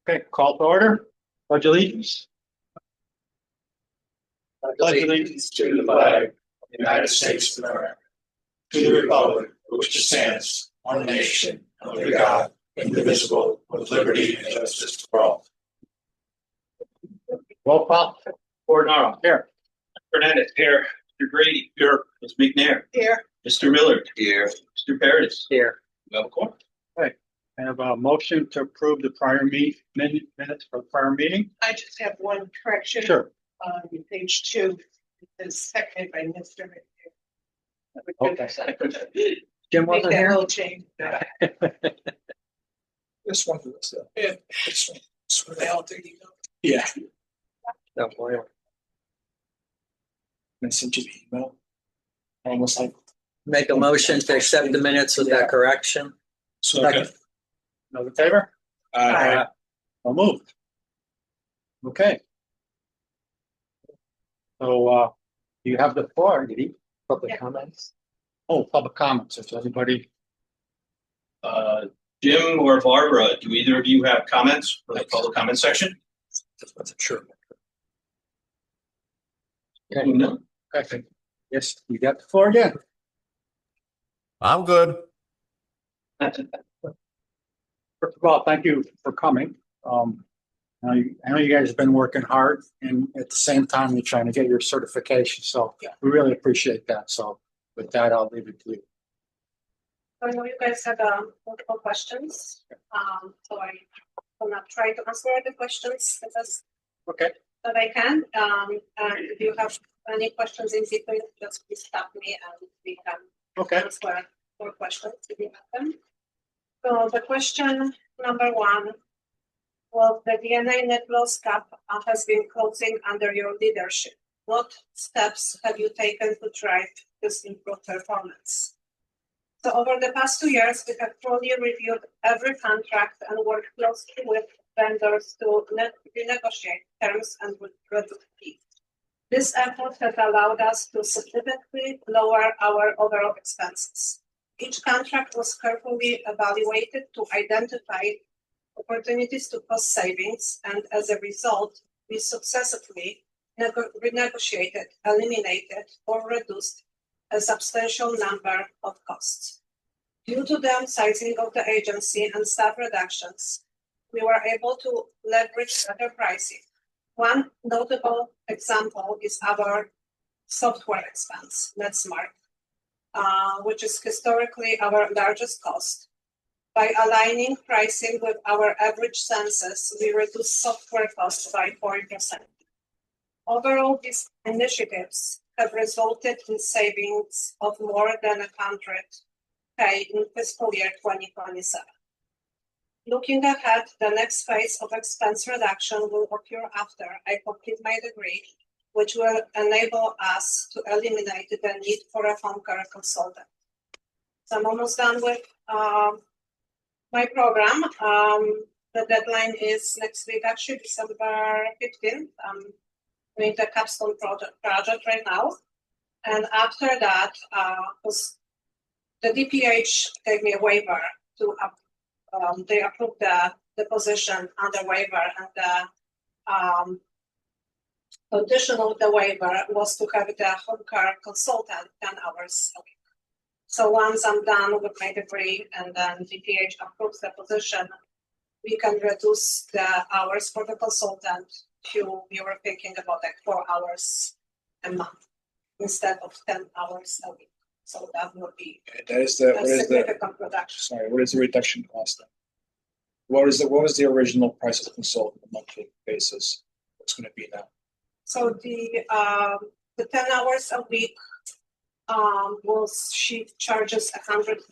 Okay, call to order. Pledge allegiance. I pledge allegiance to the flag of the United States of America, to the republic for which it stands, one nation, under God, indivisible, with liberty and justice for all. Roll call. Coronado here. Fernandez here. Mr. Grady here. Ms. McNair Here. Mr. Millard here. Mr. Paradis Here. We have a quorum. I have a motion to approve the prior minutes for the prior meeting. I just have one correction. Sure. On page 2, it's seconded by Mr. Okay. Jim Make wasn't that here. little change. This one for this stuff. Yeah. This one. So they all do, you know. Yeah. No, boy. I sent you the email. Almost like. Make a motion to accept the minutes with that correction. Second. Those in favor? Aye. So moved. Okay. So, you have the floor, Didi. Public Yeah. comments. Oh, public comments, if anybody, Jim or Barbara, do either of you have comments for the public comment section? Just wasn't sure. No. okay, yes, you got the floor again. I'm good. First of all, thank you for coming. I know you guys have been working hard and at the same time, you're trying to get your certification, so we really appreciate that. So with that, I'll leave it to you. I know you guys had multiple questions, so I will not try to answer the questions as best Okay. that I can. And if you have any questions in between, just please stop me and we can Okay. answer more questions if you have them. So the question number 1, well, the DNA net loss gap has been closing under your leadership. What steps have you taken to drive this improved performance? So over the past 2 years, we have fully reviewed every contract and worked closely with vendors to renegotiate terms and reduce fees. This effort has allowed us to significantly lower our overall expenses. Each contract was carefully evaluated to identify opportunities to cost savings, and as a result, we successfully renegotiated, eliminated, or reduced a substantial number of costs. Due to the downsizing of the agency and staff reductions, we were able to leverage better pricing. One notable example is our software expense, NetSmart, which is historically our largest cost. By aligning pricing with our average census, we reduced software costs by 40%. Overall, these initiatives have resulted in savings of more than $100K in fiscal year 2027. Looking ahead, the next phase of expense reduction will occur after I complete my degree, which will enable us to eliminate the need for a home care consultant. So I'm almost done with my program. The deadline is next week, actually December 15th. I'm doing the capstone project right now. And after that, the DPH gave me a waiver to they approved the position under waiver, and the condition of the waiver was to have the home care consultant 10 hours a week. So once I'm done with my degree and then DPH approves the position, we can reduce the hours for the consultant to, we were thinking about like 4 hours a month instead of 10 hours a week. So that would be That is the, a what is the, significant reduction. sorry, what is the reduction cost then? What was the original price of the consultant on a monthly basis? What's gonna be now? So the 10 hours a week, she charges $110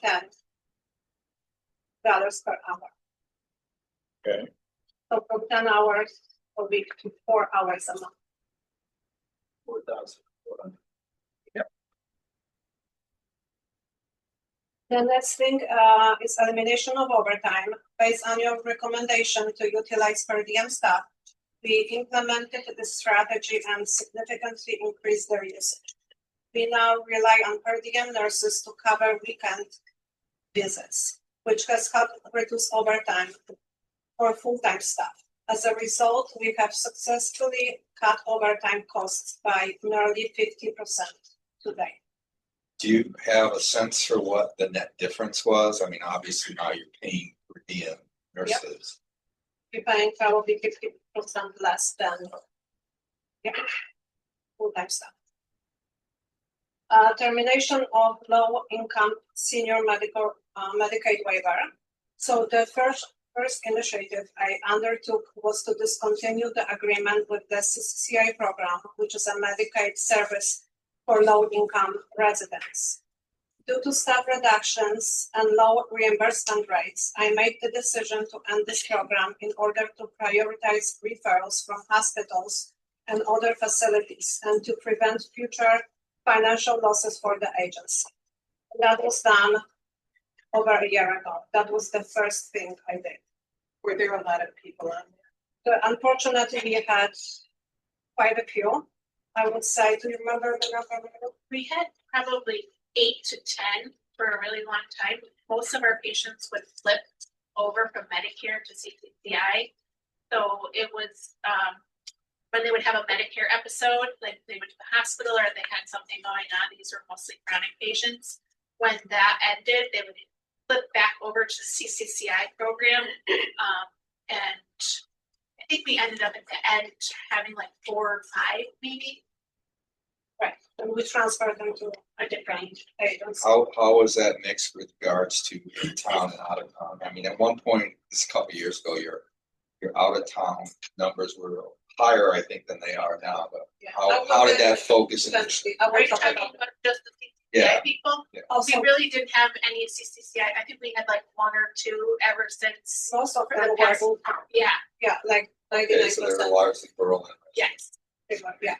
per hour. Okay. So from 10 hours a week to 4 hours a month. 4,000. The next thing is elimination of overtime. Based on your recommendation to utilize per diem staff, we implemented this strategy and significantly increased their usage. We now rely on per diem nurses to cover weekend visits, which has helped reduce overtime for full-time staff. As a result, we have successfully cut overtime costs by nearly 50% today. Do you have a sense for what the net difference was? I mean, obviously now you're paying per diem nurses. We're paying probably 50% less than full-time staff. Termination of low-income senior Medicaid waiver. So the first initiative I undertook was to discontinue the agreement with the CCCI program, which is a Medicaid service for low-income residents. Due to staff reductions and low reimbursement rates, I made the decision to end this program in order to prioritize referrals from hospitals and other facilities and to prevent future financial losses for the agency. That was done over a year ago. That was the first thing I did. Were there a lot of people on there? So unfortunately, we had quite a few. I would say, do you remember the number? We had probably 8 to 10 for a really long time. Most of our patients would flip over from Medicare to CCCI. So it was when they would have a Medicare episode, like they went to the hospital or they had something going on. These were mostly chronic patients. When that ended, they would flip back over to the CCCI program. And I think we ended up at the end having like 4 or 5 maybe. Right, and we transferred them to a different agency. How was that mixed with regards to in town and out of town? I mean, at one point, this a couple of years ago, your out of town numbers were higher, I think, than they are now, but Yeah. how did that focus? Eventually, I Are will you talk talking about about just the CCCI Yeah. people? Yeah. also We really didn't have any CCCI. I think we had like 1 or 2 ever since. most of for them the were past- full-time. Yeah, Yeah, like Okay, 99%. so they were largely rural. yes. Yeah.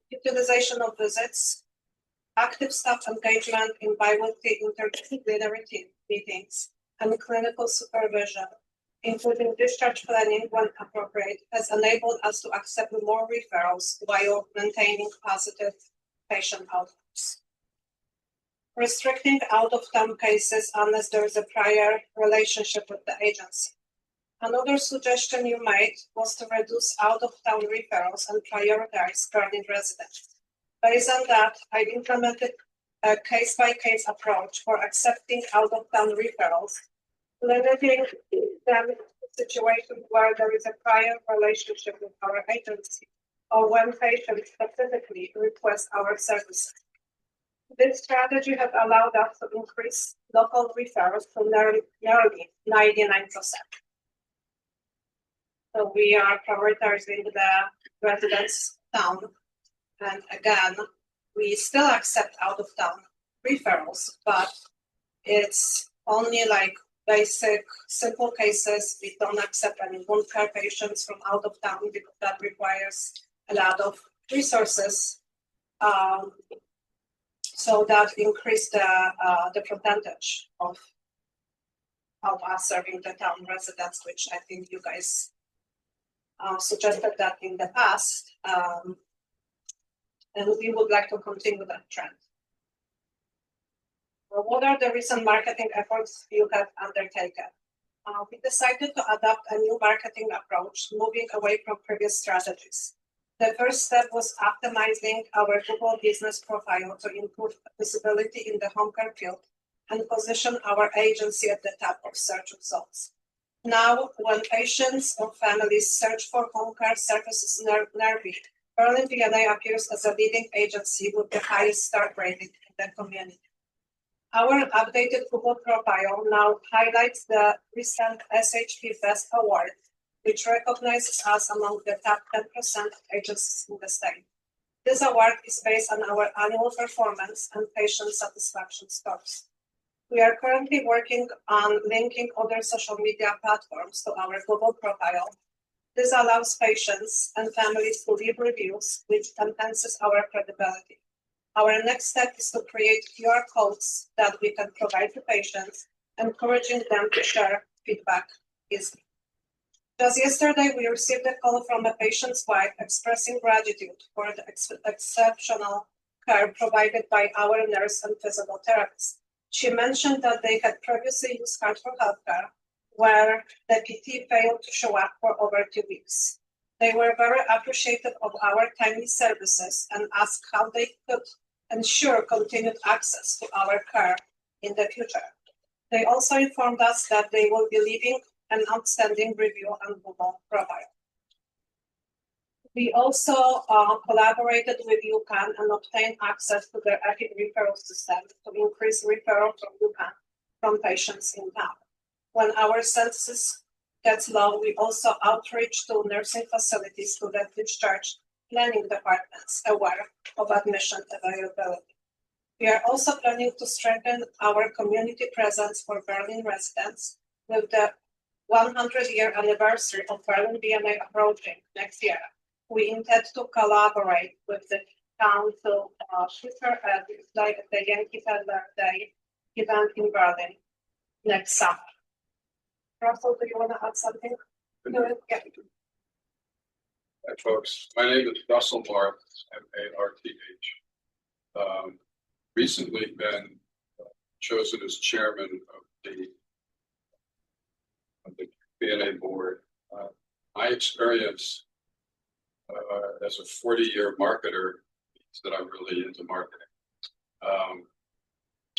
Utilization of visits, active staff engagement in bi-weekly interdisciplinary meetings, and clinical supervision, including discharge planning when appropriate, has enabled us to accept more referrals while maintaining positive patient outcomes. Restricting out-of-town cases unless there is a prior relationship with the agency. Another suggestion you made was to reduce out-of-town referrals and prioritize Berlin residents. Based on that, I implemented a case-by-case approach for accepting out-of-town referrals, limiting them to situations where there is a prior relationship with our agency or when patients specifically request our services. This strategy has allowed us to increase local referrals to nearly 99%. So we are prioritizing the residents town. And again, we still accept out of town referrals, but it's only like basic, simple cases. We don't accept any wound care patients from out of town because that requires a lot of resources. So that increased the percentage of us serving the town residents, which I think you guys suggested that in the past, and we would like to continue that trend. Well, what are the recent marketing efforts you have undertaken? We decided to adopt a new marketing approach, moving away from previous strategies. The first step was optimizing our Google business profile to improve visibility in the home care field and position our agency at the top of search results. Now, when patients or families search for home care services nearby, Berlin VNA appears as a leading agency with the highest star rating in the community. Our updated Google profile now highlights the recent SHP Best Award, which recognizes us among the top 10% of agencies in the state. This award is based on our annual performance and patient satisfaction scores. We are currently working on linking other social media platforms to our Google profile. This allows patients and families to leave reviews, which enhances our credibility. Our next step is to create QR codes that we can provide to patients, encouraging them to share feedback easily. Just yesterday, we received a call from a patient's wife expressing gratitude for the exceptional care provided by our nurse and physical therapist. She mentioned that they had previously used Card for Healthcare, where the PT failed to show up for over 2 weeks. They were very appreciative of our timely services and asked how they could ensure continued access to our care in the future. They also informed us that they will be leaving an outstanding review on Google profile. We also collaborated with UConn and obtained access to their Epic referral system to increase referral from UConn from patients in town. When our census gets low, we also outreach to nursing facilities to get discharge planning departments aware of admission availability. We are also planning to strengthen our community presence for Berlin residents with the 100-year anniversary of Berlin BMA approaching next year. We intend to collaborate with the town to prepare like the Yankee Peddler Day event in Berlin next summer. Russell, do you want to add something? No, yeah. Hi, folks. My name is Russell Marth, M-A-R-T-H. Recently been chosen as chairman of the BNA board. My experience as a 40-year marketer is that I'm really into marketing.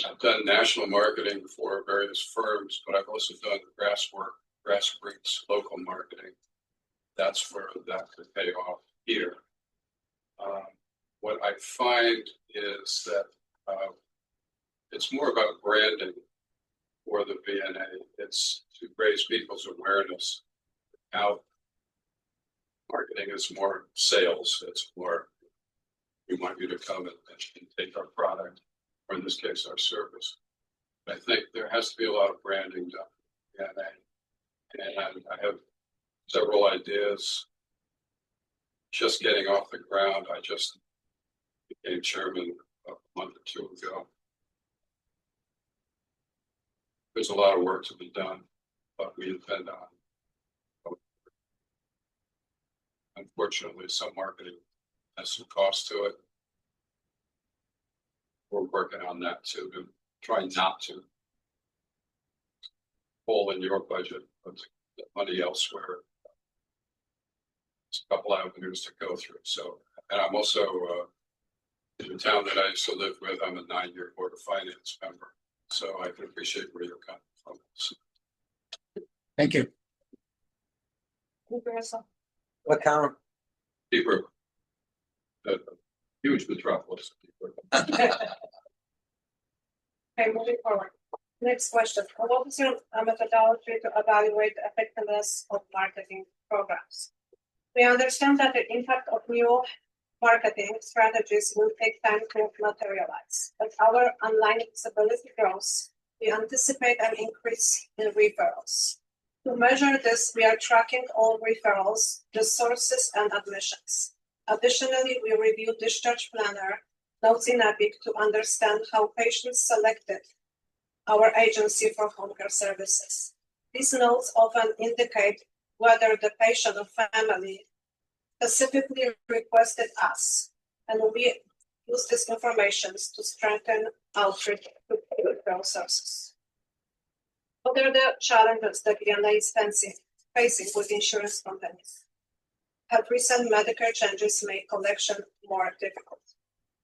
I've done national marketing for various firms, but I've also done grassroots local marketing. That's where that could pay off here. What I find is that it's more about branding for the VNA. It's to raise people's awareness. Now, marketing is more sales. It's more, we want you to come and take our product, or in this case, our service. I think there has to be a lot of branding done. And I have several ideas just getting off the ground. I just became chairman a month or two ago. There's a lot of work to be done, but we intend on. Unfortunately, some marketing has some cost to it. We're working on that too, and trying not to pull in your budget, but to get money elsewhere. It's a couple avenues to go through. So, and I'm also in the town that I used to live with, I'm a 9-year Board of Finance member. So I can appreciate where you're coming from. So, Thank you. Thank you, Russell. What count? Deeper, huge metropolis. Okay, moving forward. Next question. What is your methodology to evaluate the effectiveness of marketing programs? We understand that the impact of new marketing strategies will take time to materialize. As our online visibility grows, we anticipate an increase in referrals. To measure this, we are tracking all referrals, the sources, and admissions. Additionally, we review discharge planner notes in Epic to understand how patients selected our agency for home care services. These notes often indicate whether the patient or family specifically requested us, and we use this information to strengthen outreach to referral sources. What are the challenges that VNA is facing with insurance companies? Have recent Medicare changes made collection more difficult?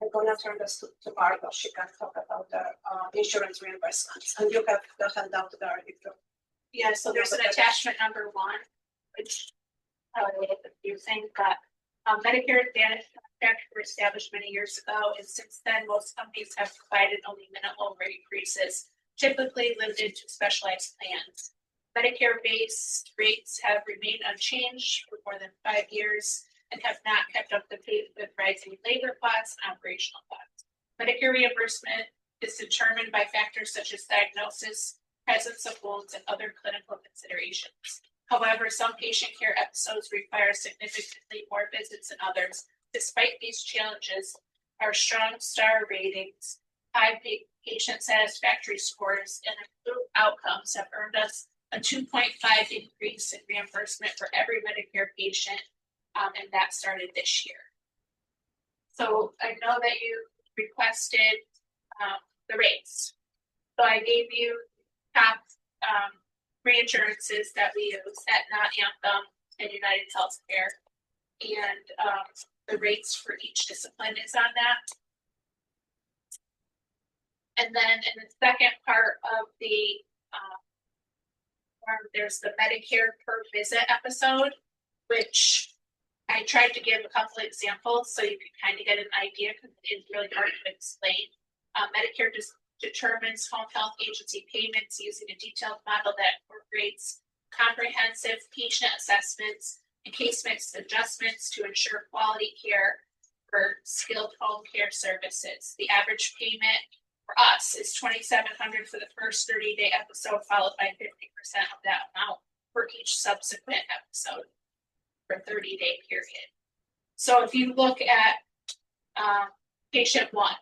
I'm going to turn this to Margo. She can talk about the insurance reimbursements. And you have the handout there. Yeah, so there's an attachment number 1, which you're saying that Medicare Advantage contracts were established many years ago, and since then, most companies have provided only minimal rate increases, typically limited to specialized plans. Medicare-based rates have remained unchanged for more than 5 years and have not kept up the pace with rising labor costs and operational costs. Medicare reimbursement is determined by factors such as diagnosis, presence of wounds, and other clinical considerations. However, some patient care episodes require significantly more visits than others. Despite these challenges, our strong star ratings, high patient satisfactory scores, and improved outcomes have earned us a 2.5 increase in reimbursement for every Medicare patient, and that started this year. So I know that you requested the rates. So I gave you top reinsurances that we use, Aetna, Anthem, and United Healthcare. And the rates for each discipline is on that. And then in the second part of the form, there's the Medicare per visit episode, which I tried to give a couple examples so you could kind of get an idea because it's really hard to explain. Medicare just determines home health agency payments using a detailed model that incorporates comprehensive patient assessments and case mix adjustments to ensure quality care for skilled home care services. The average payment for us is $2,700 for the first 30-day episode, followed by 50% of that amount for each subsequent episode for a 30-day period. So if you look at patient one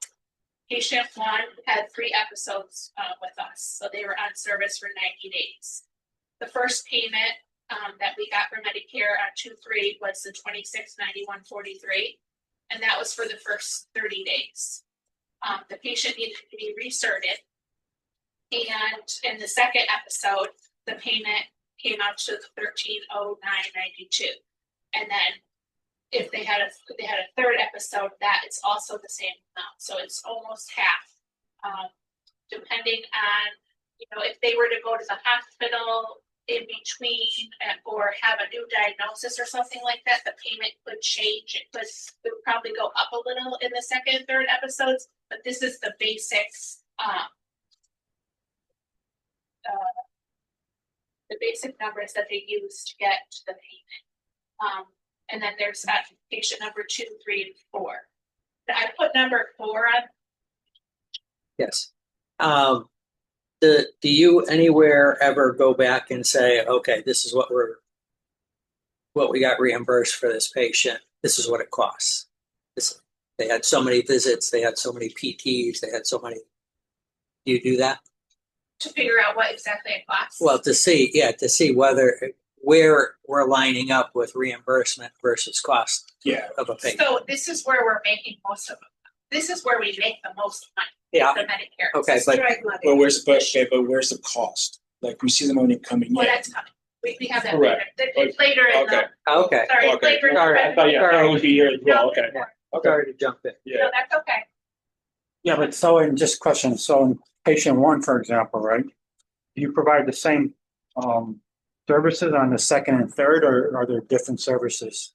had 3 episodes with us, so they were on service for 90 days. The first payment that we got from Medicare on 2/3 was the $2691.43, and that was for the first 30 days. The patient needed to be reserted, and in the second episode, the payment came out to $1309.92, and then if they had a third episode, that is also the same amount, so it's almost half. Depending on, if they were to go to the hospital in between or have a new diagnosis or something like that, the payment could change. It would probably go up a little in the second and third episodes, but this is the basics. The basic numbers that they use to get to the payment. And then there's patient number 2, 3, and 4. I put number 4 on. Yes. Do you anywhere ever go back and say, okay, this is what we got reimbursed for this patient. This is what it costs. They had so many visits, they had so many PTs, they had so many. Do you do that? To figure out what exactly it costs. Well, to see where we're lining up with reimbursement versus cost of a patient. So this is where we're making most of them. This is where we make the most money. Yeah. The Medicare. Okay, but But where's the cost? Like we see the money coming in. Well, that's coming. We have that Correct. later. It's later in Okay. okay. Sorry, Okay. later in the Sorry, I thought you- It would be here as well. Okay. Sorry to jump in. Yeah. No, that's okay. Yeah, but so in just question, so in patient 1, for example, right? Do you provide the same services on the second and third, or are there different services?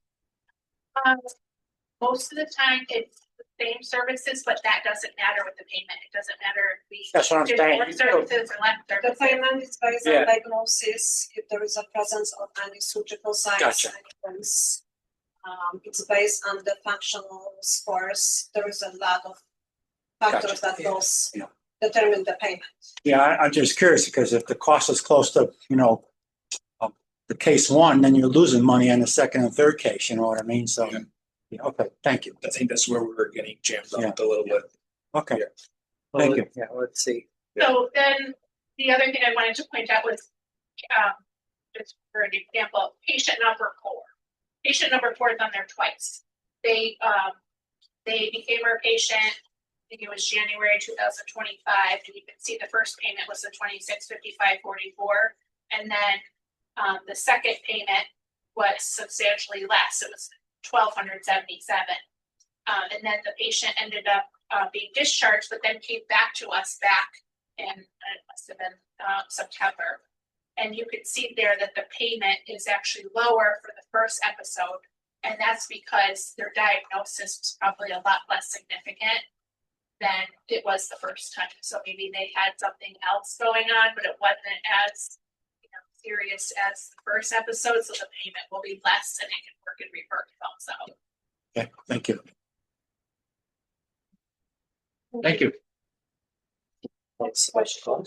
Most of the time it's the same services, but that doesn't matter with the payment. It doesn't matter if we That's what I'm did saying. more services or less The services. payment is based Yeah. on diagnosis, if there is a presence of any surgical signs. Gotcha. Anything. It's based on the functional scores. There is a lot of factors Gotcha. that goes Yeah. determine the payment. Yeah, I'm just curious because if the cost is close to, the case 1, then you're losing money on the second and third case, you know what I mean? So, Yeah. yeah, okay, thank you. I think that's where we're getting jammed Yeah. up a little bit. Okay, Yeah. Thank you. Yeah, let's see. So then the other thing I wanted to point out was, just for an example, patient number 4. Patient number 4 is on there twice. They became our patient, I think it was January 2025, and you can see the first payment was the $2655.44, and then the second payment was substantially less. It was $1,277, and then the patient ended up being discharged, but then came back to us in it must have been September. And you can see there that the payment is actually lower for the first episode. And that's because their diagnosis was probably a lot less significant than it was the first time. So maybe they had something else going on, but it wasn't as serious as the first episode. So the payment will be less and it can work in reverse also. Okay, thank you. Thank you. Next question.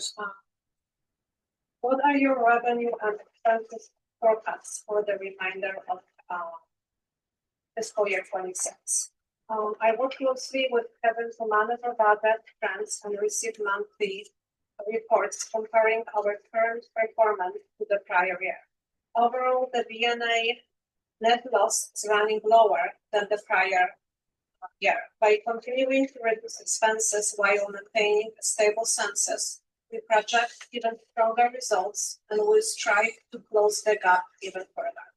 What are your revenue and expenses forecasts for the remainder of fiscal year 26? I work closely with Kevin to monitor budget trends and receive monthly reports comparing our current performance to the prior year. Overall, the VNA net loss is running lower than the prior year. By continuing to reduce expenses while maintaining a stable census, we project even stronger results and will strive to close the gap even further.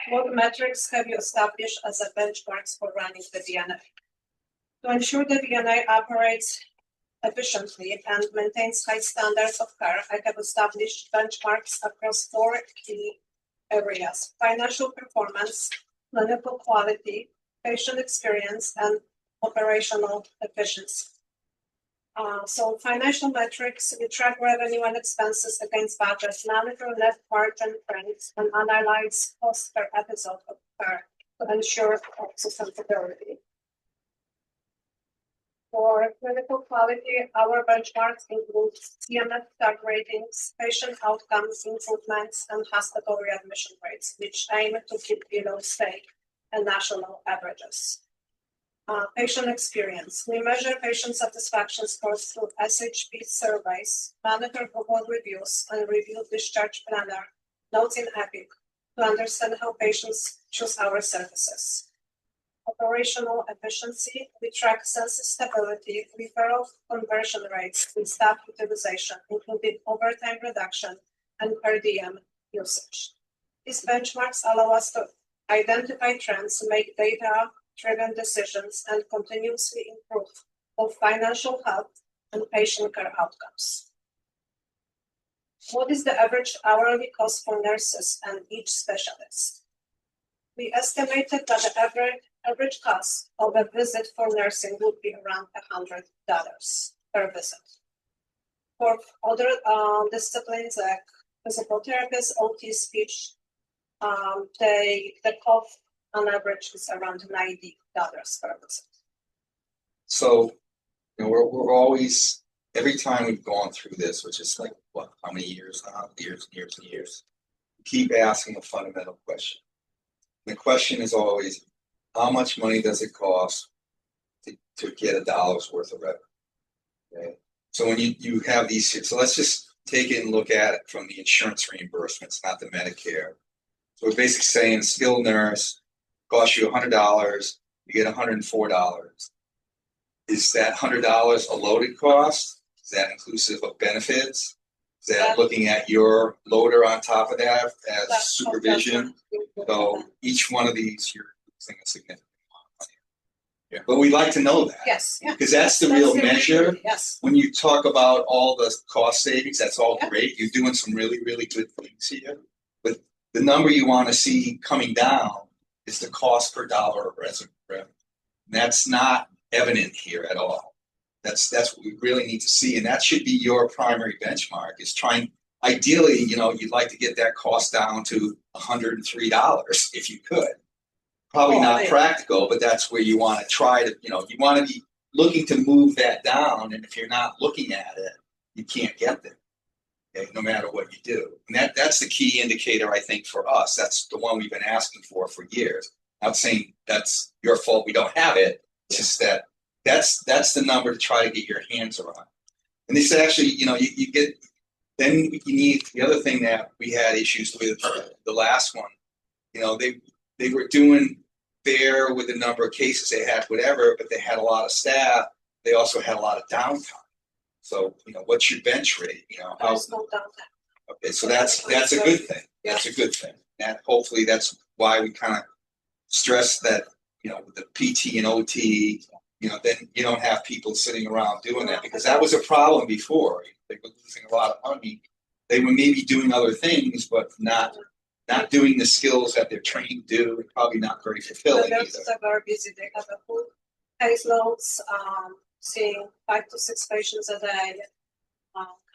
What metrics have you established as a benchmarks for running the VNA? To ensure the VNA operates efficiently and maintains high standards of care, I have established benchmarks across 4 key areas: financial performance, clinical quality, patient experience, and operational efficiency. So financial metrics, we track revenue and expenses against budget, monitor net margin trends, and analyze cost per episode of care to ensure sustainability. For clinical quality, our benchmarks include CMS star ratings, patient outcomes improvements, and hospital readmission rates, which aim to keep below state and national averages. Patient experience. We measure patient satisfaction scores through SHP surveys, monitor Google reviews, and review discharge planner notes in Epic to understand how patients choose our services. Operational efficiency. We track census stability, referral conversion rates, and staff utilization, including overtime reduction and per diem usage. These benchmarks allow us to identify trends, make data-driven decisions, and continuously improve both financial health and patient care outcomes. What is the average hourly cost for nurses and each specialist? We estimated that the average cost of a visit for nursing would be around $100 per visit. For other disciplines like physical therapists, OT, speech, the cost on average is around $90 per visit. So, we're always, every time we've gone through this, which is like, what, how many years now? Years and years and years. We keep asking a fundamental question. The question is always, how much money does it cost to get a dollar's worth of revenue? Okay. So when you have these, so let's just take it and look at it from the insurance reimbursements, not the Medicare. So we're basically saying skilled nurse costs you $100, you get $104. Is that $100 a loaded cost? Is that inclusive of benefits? Is that looking at your loader on top of that as supervision? So each one of these, you're using a significant amount of money. Yeah. But we'd like to know that. Yes. Yeah. Because that's the real measure. Yes. When you talk about all the cost savings, that's all great. You're doing some really, really good things here. But the number you want to see coming down is the cost per dollar of revenue. And that's not evident here at all. That's what we really need to see, and that should be your primary benchmark. Is trying, ideally, you'd like to get that cost down to $103 if you could. Probably not practical, but that's where you want to try to. You want to be looking to move that down, and if you're not looking at it, you can't get there. Okay, no matter what you do, and that's the key indicator I think for us. That's the one we've been asking for years. Not saying that's your fault we don't have it. It's just that. That's the number to try to get your hands around. And this actually, you get, then you need the other thing that we had issues with the last one. They were doing fair with the number of cases they had, whatever, but they had a lot of staff. They also had a lot of downtime. So, what's your bench rate? There's no downtime. Okay, so that's a good thing. That's a good thing. And hopefully that's why we kind of stress that, with the PT and OT, then you don't have people sitting around doing that, because that was a problem before. They were losing a lot of money. They were maybe doing other things, but not doing the skills that they're trained to do, and probably not very fulfilling either. They're very busy. They have a full caseloads, seeing 5 to 6 patients a day,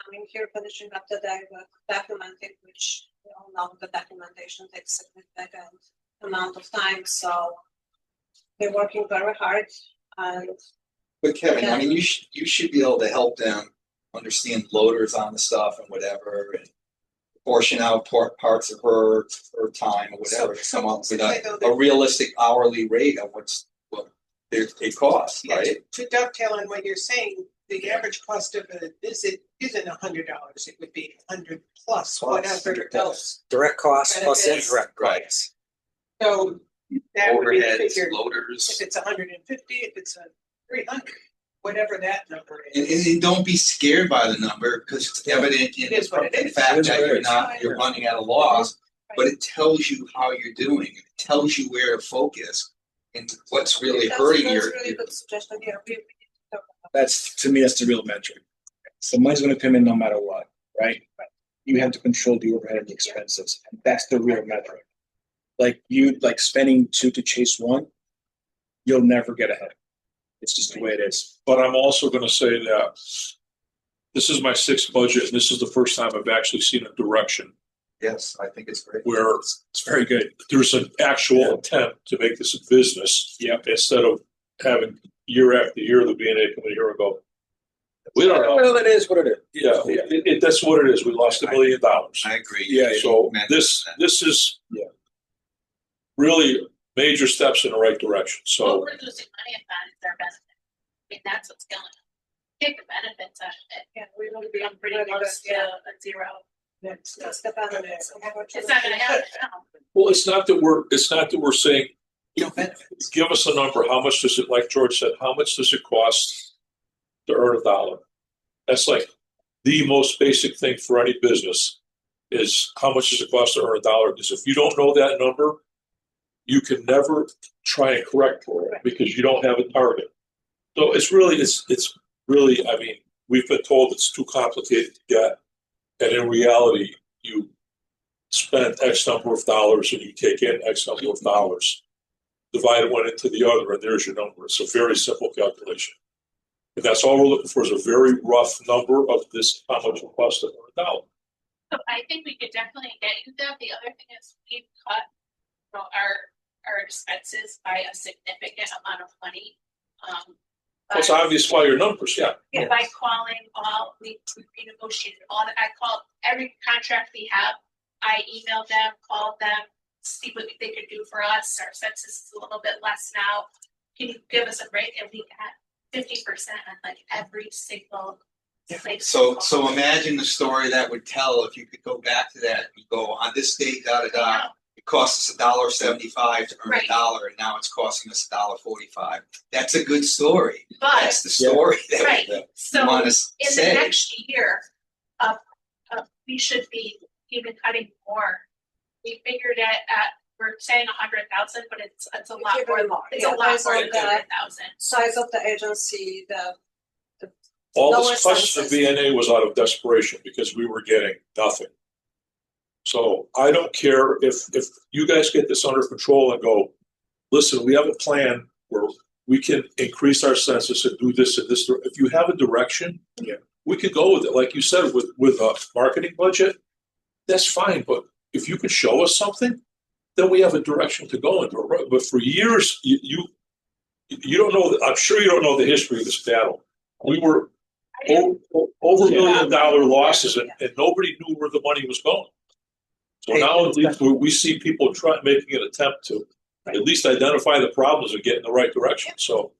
coming here, finishing up the day with documenting, which we all know the documentation takes a significant amount of time. So they're working very hard. But Kevin, I mean, you should be able to help them understand loaders on the stuff and whatever, and portion out parts of her time or whatever, to come up with a realistic hourly rate of what it costs, right? To dovetail on what you're saying, the average cost of a visit isn't $100. It would be $100 plus whatever else. Direct costs plus Benefits. indirect Right. costs. So that would be the Overheads, figure. loaders. If it's 150, if it's a 300, whatever that number And, is. and don't be scared by the number, because it's evident in It is what it the is. fact It is that what it you're is. not, you're running at a loss. But it tells you how you're doing, it tells you where to focus and what's really hurting That's your. really good suggestion here. We need to talk about That's, to me, that's the real metric. So money's gonna come in no matter what, right? You have to control the overhead and the expenses, and that's the real metric. Like spending two to chase one, you'll never get ahead. It's just the way it is. But I'm also gonna say that this is my sixth budget, and this is the first time I've actually seen a direction Yes, I think it's great. where It's very good. there's an actual attempt to make this a business. Yep. Instead of having year after year, the BNA come a year ago. We don't know. Well, it is what it is. Yeah, that's what it is. We lost $1 million. I agree. Yeah, yeah. So Imagine this that. is Yeah. really major steps in the right direction. What So we're losing money on is their benefit. I mean, that's what's killing it. Take the benefits out of it. Yeah, we will Be be on pretty really good, close to yeah. a zero. That's That's the benefits. It's not gonna happen now. well, it's not that we're saying You know, benefits. give us a number. How much does it, like George said, how much does it cost to earn $1? That's like the most basic thing for any business is how much does it cost to earn $1? Because if you don't know that number, you can never try and correct for it because you don't have a target. So it's really, I mean, we've been told it's too complicated to get. And in reality, you spend X number of dollars and you take in X number of dollars. Divide one into the other, and there's your number. It's a very simple calculation. And that's all we're looking for is a very rough number of this, how much it costs to earn $1. So I think we could definitely get you that. The other thing is we've cut our expenses by a significant amount of money. It's obvious by your numbers, yeah. Yeah, by calling all, we renegotiated all that. I called every contract we have. I emailed them, called them, see what they could do for us. Our census is a little bit less now. Can you give us a break? And we got 50% on like every single place. So imagine the story that would tell if you could go back to that and go on this date, da da da. It costs us $1.75 to earn Right. $1, and now it's costing us $1.45. That's a good story. But, That's the story right, that so we want to in the say. next year, we should be even cutting more. We figured we're saying 100,000, but it's a lot It's more. even more. It's Yeah, a lot based more on than the 100,000. size of the agency, the All Lower this question of census. VNA was out of desperation because we were getting nothing. So I don't care if you guys get this under control and go, listen, we have a plan where we can increase our census and do this and this. If you have a direction, Yeah. we could go with it. Like you said, with a marketing budget, that's fine. But if you can show us something, then we have a direction to go into. Right? But for years, you don't know. I'm sure you don't know the history of this battle. We were over $1 million losses, and nobody knew where the money was going. So now at least we see people making an attempt to at least identify the problems and get in the right direction. So,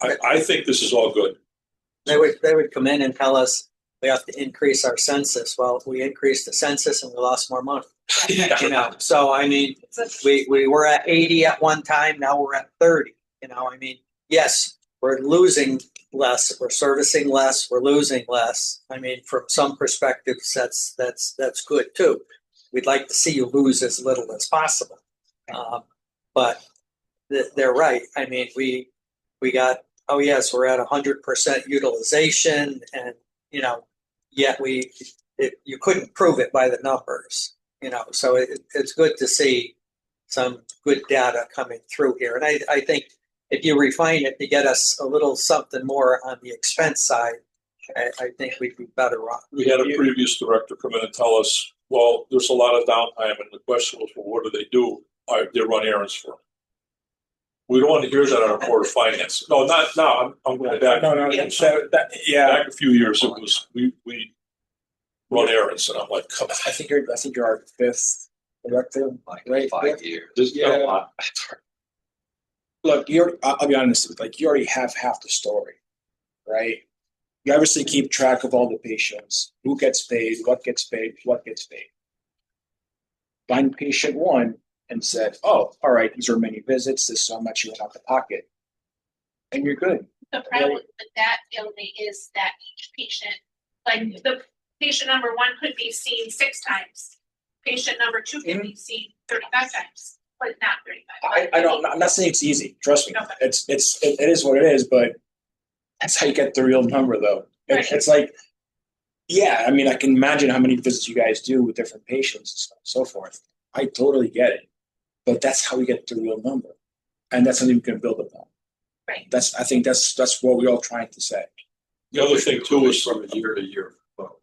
I think this is all good. They would come in and tell us we have to increase our census. Well, we increased the census and we lost more money. So I mean, we were at 80 at one time. Now we're at 30. I mean, yes, we're losing less. We're servicing less. We're losing less. I mean, from some perspectives, that's good too. We'd like to see you lose as little as possible. But they're right. I mean, we got, oh yes, we're at 100% utilization, and yet you couldn't prove it by the numbers. So it's good to see some good data coming through here. And I think if you refine it to get us a little something more on the expense side, I think we'd be better off. We had a previous director come in and tell us, well, there's a lot of downtime, and the question was, well, what do they do? They run errands for them. We don't want to hear that on our board of finance. No, not now. I'm going back. No. Back a few years, it was we run errands, and I'm like, come on. I think you're our fifth director, right? 5 years. This is a lot. Look, I'll be honest with you, you already have half the story, right? You obviously keep track of all the patients, who gets paid, what gets paid. Find patient one and said, oh, all right, these are many visits, this is how much you went out of pocket. and you're good. The problem with that only is that each patient, like the patient number one could be seen 6 times. Patient number 2 can be seen 35 times, but not 35. I don't, I'm not saying it's easy, trust me. Okay. It is what it is, but that's how you get the real number though. Right. It's like, yeah, I mean, I can imagine how many visits you guys do with different patients and so forth. I totally get it. But that's how we get the real number. And that's something we can build upon. Right. I think that's what we're all trying to say. The other thing too is From a year to year flow.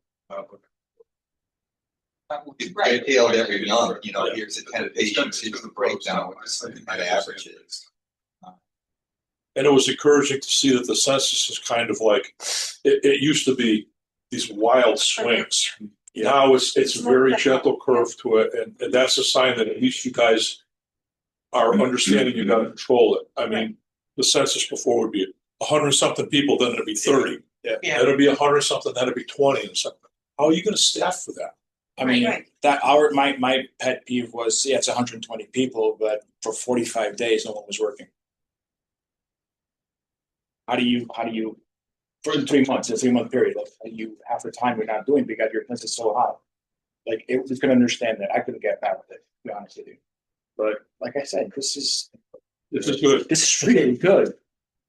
Right. Detailed every month, you know, here's the 10 patients, here's the breakdown, what the average is. and it was encouraging to see that the census is kind of like, it used to be these wild swings. Now it's very gentle curve to it, and that's a sign that at least you guys are understanding you gotta control it. I mean, the census before would be 100-something people, then it'd be 30. Yeah. Yeah. Then it'd be 100-something, then it'd be 20 and something. How are you gonna staff for that? I mean, Right. that my pet peeve was, yeah, it's 120 people, but for 45 days, no one was working. How do you, for 3 months, a 3-month period, like you half the time you're not doing because your census is so high. Like it was gonna understand that. I couldn't get back with it, to be honest with you. But like I said, this is good. This is really good.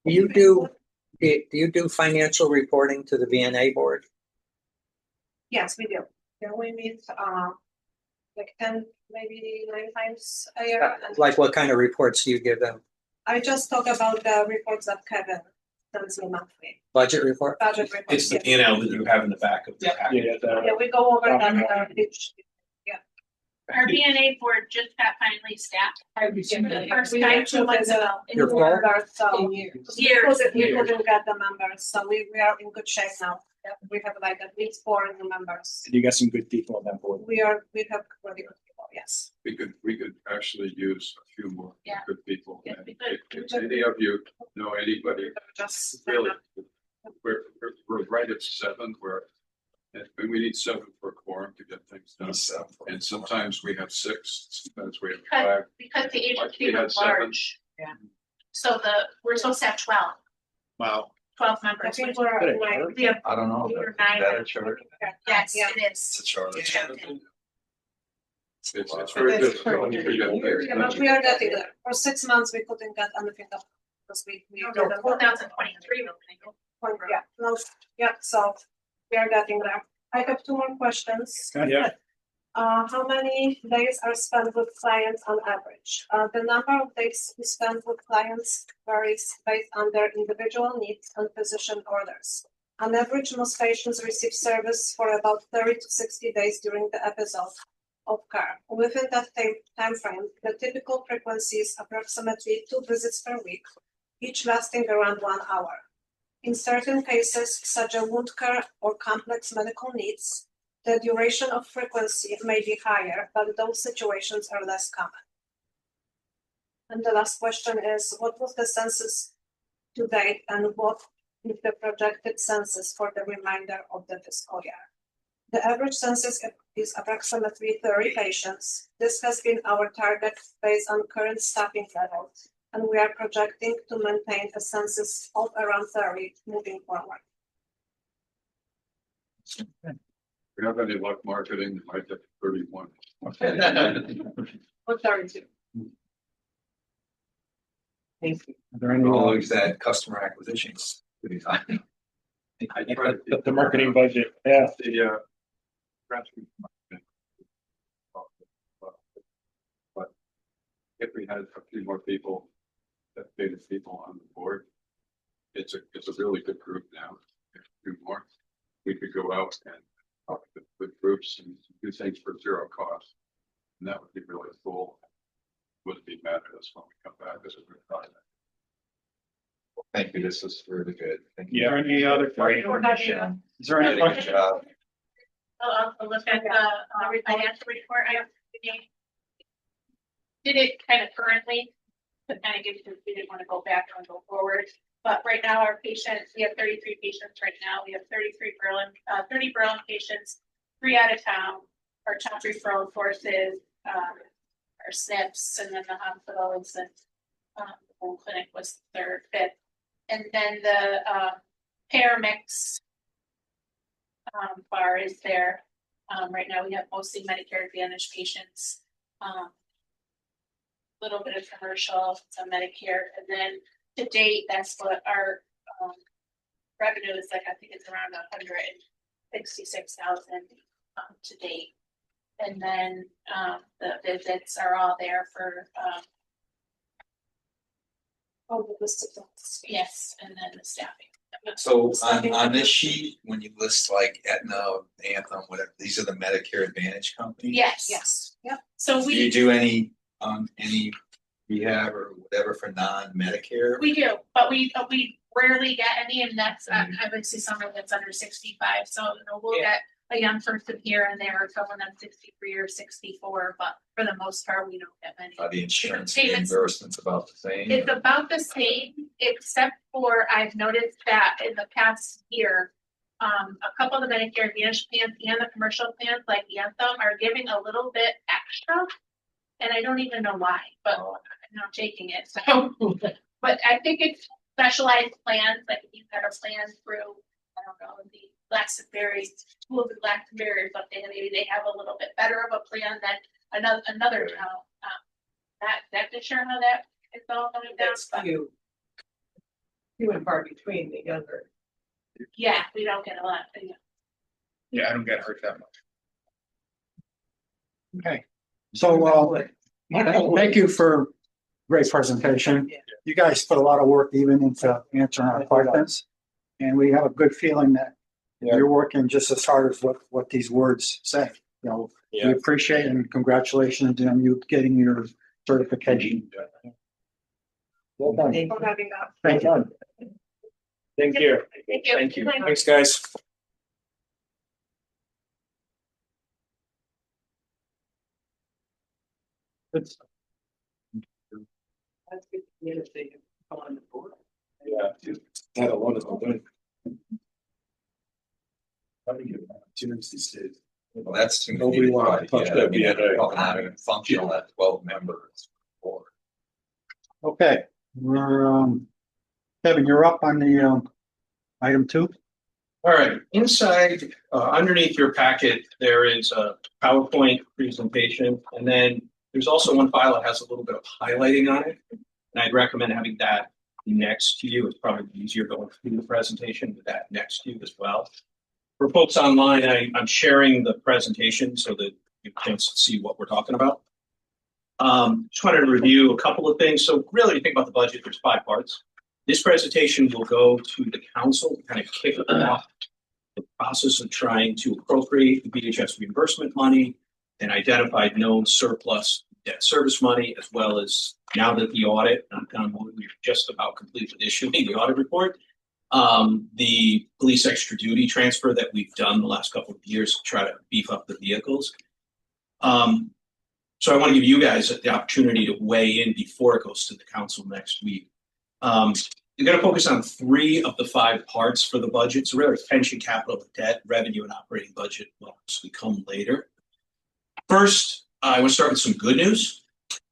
Do you do financial reporting to the VNA board? Yes, we do. Yeah, we meet, like 10, maybe 9 times a year. And Like what kind of reports do you give them? I just talk about the reports that Kevin sends me monthly, Budget report? budget reports. It's the P&L that you have in the back of the packet. Yeah, we go over that, each. Our DNA board just got finally staffed. The first We time had 2 months ago. Your full? members, so we Years. couldn't get the members, so we are in good shape now. We have like at least 4 new members. You got some good people on that board. We have really good people, yes. We could actually use a few more Yeah. good people. Yeah, And we could. if any of you know anybody, Just. really, we're right at 7, and we need 7 for a quorum to get things done. And sometimes we have 6, sometimes we have 5. Because the agency We had was 7. large. Yeah. So we're supposed to have 12 Wow. I members. think which we're Good. like. We have, I don't know. we were Is that 9. a chart? Yes, Yeah. it It's is. a chart. It's very That's good. Yeah, but we are getting there. For 6 months, we couldn't get anything up because we. No, 2023 we're gonna go. Yeah, no, yeah, so we are getting there. I have 2 more questions. Yeah. How many days are spent with clients on average? The number of days we spend with clients varies based on their individual needs and physician orders. On average, most patients receive service for about 30 to 60 days during the episode of care. Within that time frame, the typical frequency is approximately 2 visits per week, each lasting around 1 hour. In certain cases, such as wound care or complex medical needs, the duration of frequency may be higher, but those situations are less common. And the last question is, what was the census to date and what is the projected census for the remainder of the fiscal year? The average census is approximately 30 patients. This has been our target based on current staffing levels, and we are projecting to maintain a census of around 30 moving forward. If we have any luck marketing, we might get 31. Or 32. Are there any, Always that customer acquisitions. Pretty high. The marketing budget, yeah. The grassroots marketing. But if we had a few more people, dedicated people on the board, it's a really good group now. If a few more, we could go out and talk with groups and do things for 0 cost. And that would be really cool. Wouldn't be mad at us when we come back as a group project. Thank you, this was really good. Thank you. is there any other questions? Is there any Good questions? job. I'll look at the financial report. I did it kind of currently, to kind of give you, we didn't want to go back and go forward. But right now, our patients, we have 33 patients right now. We have 30 Berlin patients, 3 out of town. Our top referral sources, our SNPs, and then the hospitals, and the home clinic was 3rd, 5th. And then the pair mix bar is there. Right now we have mostly Medicare Advantage patients. Little bit of commercial, some Medicare, and then to date, that's what our revenue is like. I think it's around 166,000 to date. And then the visits are all there for the list of yes, and then the staffing. So on this sheet, when you list like Aetna, Anthem, whatever, these are the Medicare Advantage companies? Yes. Yep. So Do you do any rehab or whatever for non-Medicare? we do, but we rarely get any, and that's obviously someone that's under 65. So we'll get a young person here and there, or someone that's 63 or 64, but for the most part, we don't get many. Are the insurance Payments- reimbursements about the same? It's about the same, except for I've noticed that in the past year, a couple of the Medicare Advantage plans and the commercial plans like the Anthem are giving a little bit extra. And I don't even know why, but I'm not taking it, so. But I think it's specialized plans, like if you've got a plan through, I don't know, the Glastonbury, school of the Glastonbury or something, and maybe they have a little bit better of a plan than another town. Not sure how that is all going down. That's few and far between the younger. Yeah, we don't get a lot. Yeah, I don't get hurt that much. Okay, so thank you for great presentation. Yeah. You guys put a lot of work even into answering our questions. And we have a good feeling that you're working just as hard as what these words say. You know, we appreciate and congratulations on you getting your certification. Well done. For having us. Thank you. Thank you. Thank you. Thank you. Thanks, guys. It's- That's good community on the board. Yeah. Had a lot of them. Well, that's. Nobody wanted to touch that BNA. Not even functional at 12 members. Okay, we're, Kevin, you're up on the, item 2. All right, inside, underneath your packet, there is a PowerPoint presentation, and then there's also one file that has a little bit of highlighting on it. And I'd recommend having that next to you. It's probably easier going through the presentation with that next to you as well. For folks online, I'm sharing the presentation so that you have a chance to see what we're talking about. Just wanted to review a couple of things. So really, if you think about the budget, there's 5 parts. This presentation will go to the council, kind of kick off the process of trying to appropriate the BHS reimbursement money and identified known surplus debt service money, as well as now that the audit, we're just about complete with issuing the audit report. The police extra duty transfer that we've done the last couple of years to try to beef up the vehicles. So I want to give you guys the opportunity to weigh in before it goes to the council next week. You're going to focus on 3 of the 5 parts for the budget. So really pension, capital, debt, revenue, and operating budget will obviously come later. First, I want to start with some good news.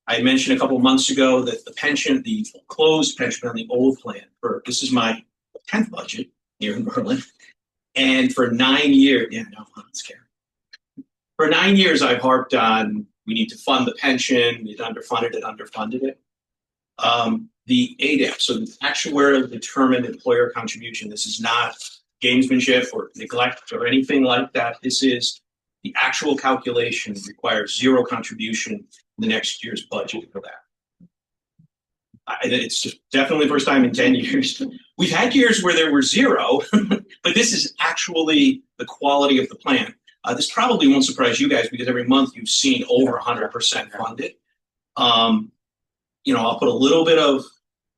I mentioned a couple of months ago that the pension, the closed pension on the old plan, this is my 10th budget here in Berlin. And for 9 years, I'm scared. For 9 years, I've harped on we need to fund the pension, we've underfunded it. The ADEP, so the actuarial determined employer contribution, this is not gamesmanship or neglect or anything like that. This is the actual calculation requires 0 contribution in the next year's budget for that. It's just definitely the first time in 10 years. We've had years where there were 0, but this is actually the quality of the plan. This probably won't surprise you guys because every month you've seen over 100% funded. I'll put a little bit of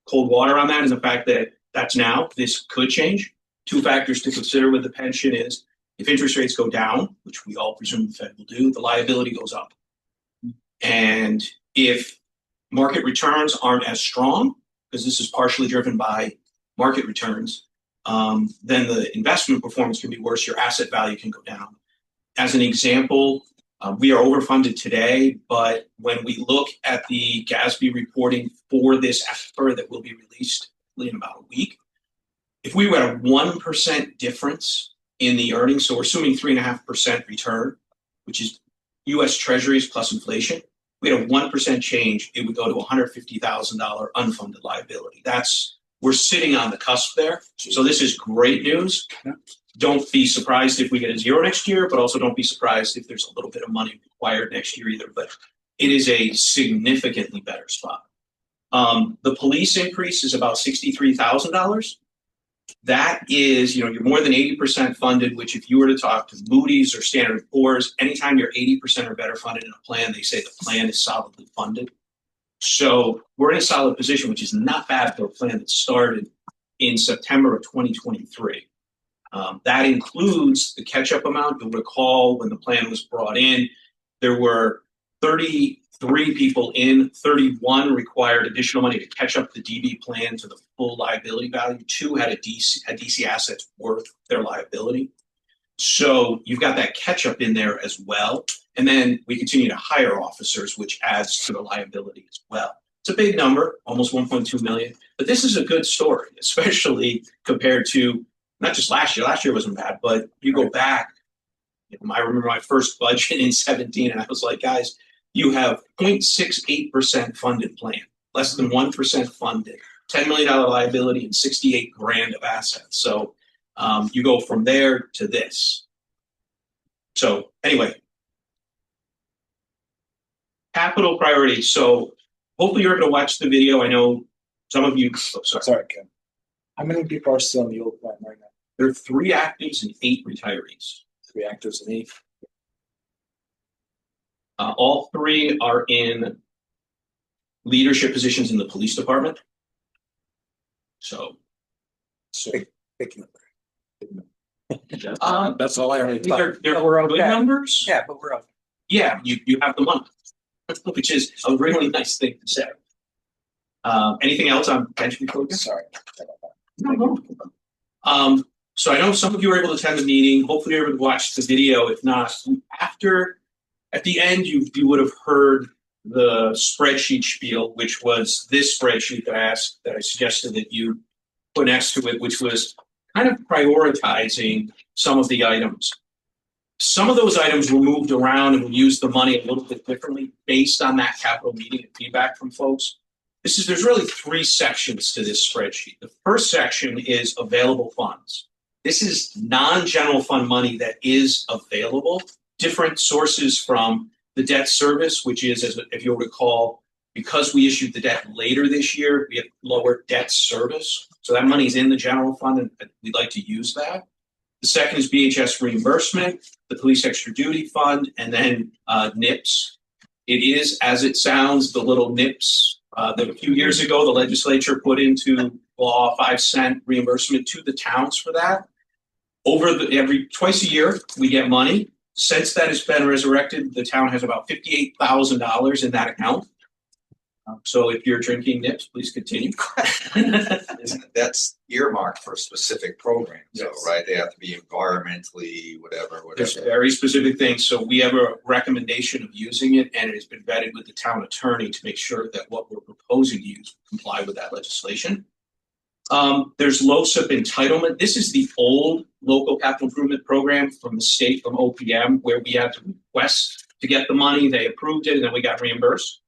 cold water on that is the fact that that's now. This could change. 2 factors to consider with the pension is if interest rates go down, which we all presume the Fed will do, the liability goes up. And if market returns aren't as strong, because this is partially driven by market returns, then the investment performance can be worse. Your asset value can go down. As an example, we are overfunded today, but when we look at the GASB reporting for this effort that will be released in about a week, if we were at a 1% difference in the earnings, so we're assuming 3.5% return, which is US Treasuries plus inflation, we had a 1% change, it would go to $150,000 unfunded liability. We're sitting on the cusp there. So this is great news. Don't be surprised if we get a zero next year, but also don't be surprised if there's a little bit of money required next year either. But it is a significantly better spot. The police increase is about $63,000. That is, you're more than 80% funded, which if you were to talk to Moody's or Standard & Poor's, anytime you're 80% or better funded in a plan, they say the plan is solidly funded. So we're in a solid position, which is not bad for a plan that started in September of 2023. That includes the catch-up amount. You'll recall when the plan was brought in, there were 33 people in, 31 required additional money to catch up the DB plan to the full liability value. 2 had DC assets worth their liability. So you've got that catch-up in there as well. And then we continue to hire officers, which adds to the liability as well. It's a big number, almost 1.2 million. But this is a good story, especially compared to not just last year. Last year wasn't bad, but you go back. I remember my first budget in 17, and I was like, guys, you have 0.68% funded plan, less than 1% funded, $10 million liability, and $68,000 of assets. So you go from there to this. So anyway, capital priorities. So hopefully you're able to watch the video. I know some of you. Sorry, Ken. How many people are still in the old plan right now? There are 3 actives and 8 retirees. 3 actors and 8. All 3 are in leadership positions in the police department. So Big number. That's all I already these are, they're We're good okay. numbers. Yeah, but we're okay. Yeah, you have the money, which is a really nice thing to say. Anything else on pension focus? Sorry. No. So I know some of you were able to attend the meeting. Hopefully you're able to watch the video. If not, at the end, you would have heard the spreadsheet spiel, which was this spreadsheet that I suggested that you put next to it, which was kind of prioritizing some of the items. Some of those items were moved around and we used the money a little bit differently based on that capital meeting and feedback from folks. There's really 3 sections to this spreadsheet. The first section is available funds. This is non-general fund money that is available, different sources from the debt service, which is, if you'll recall, because we issued the debt later this year, we have lower debt service. So that money's in the general fund and we'd like to use that. The second is BHS reimbursement, the police extra duty fund, and then NIPS. It is, as it sounds, the little NIPS that a few years ago the legislature put into law, 5-cent reimbursement to the towns for that. Every twice a year we get money. Since that has been resurrected, the town has about $58,000 in that account. So if you're drinking NIPS, please continue. That's earmarked for specific programs, Yes. though, right? They have to be environmentally, whatever. There's very specific things. So we have a recommendation of using it, and it has been vetted with the town attorney to make sure that what we're proposing to use comply with that legislation. There's LoSiP entitlement. This is the old local capital improvement program from the state, from OPM, where we had to request to get the money. They approved it, and then we got reimbursed.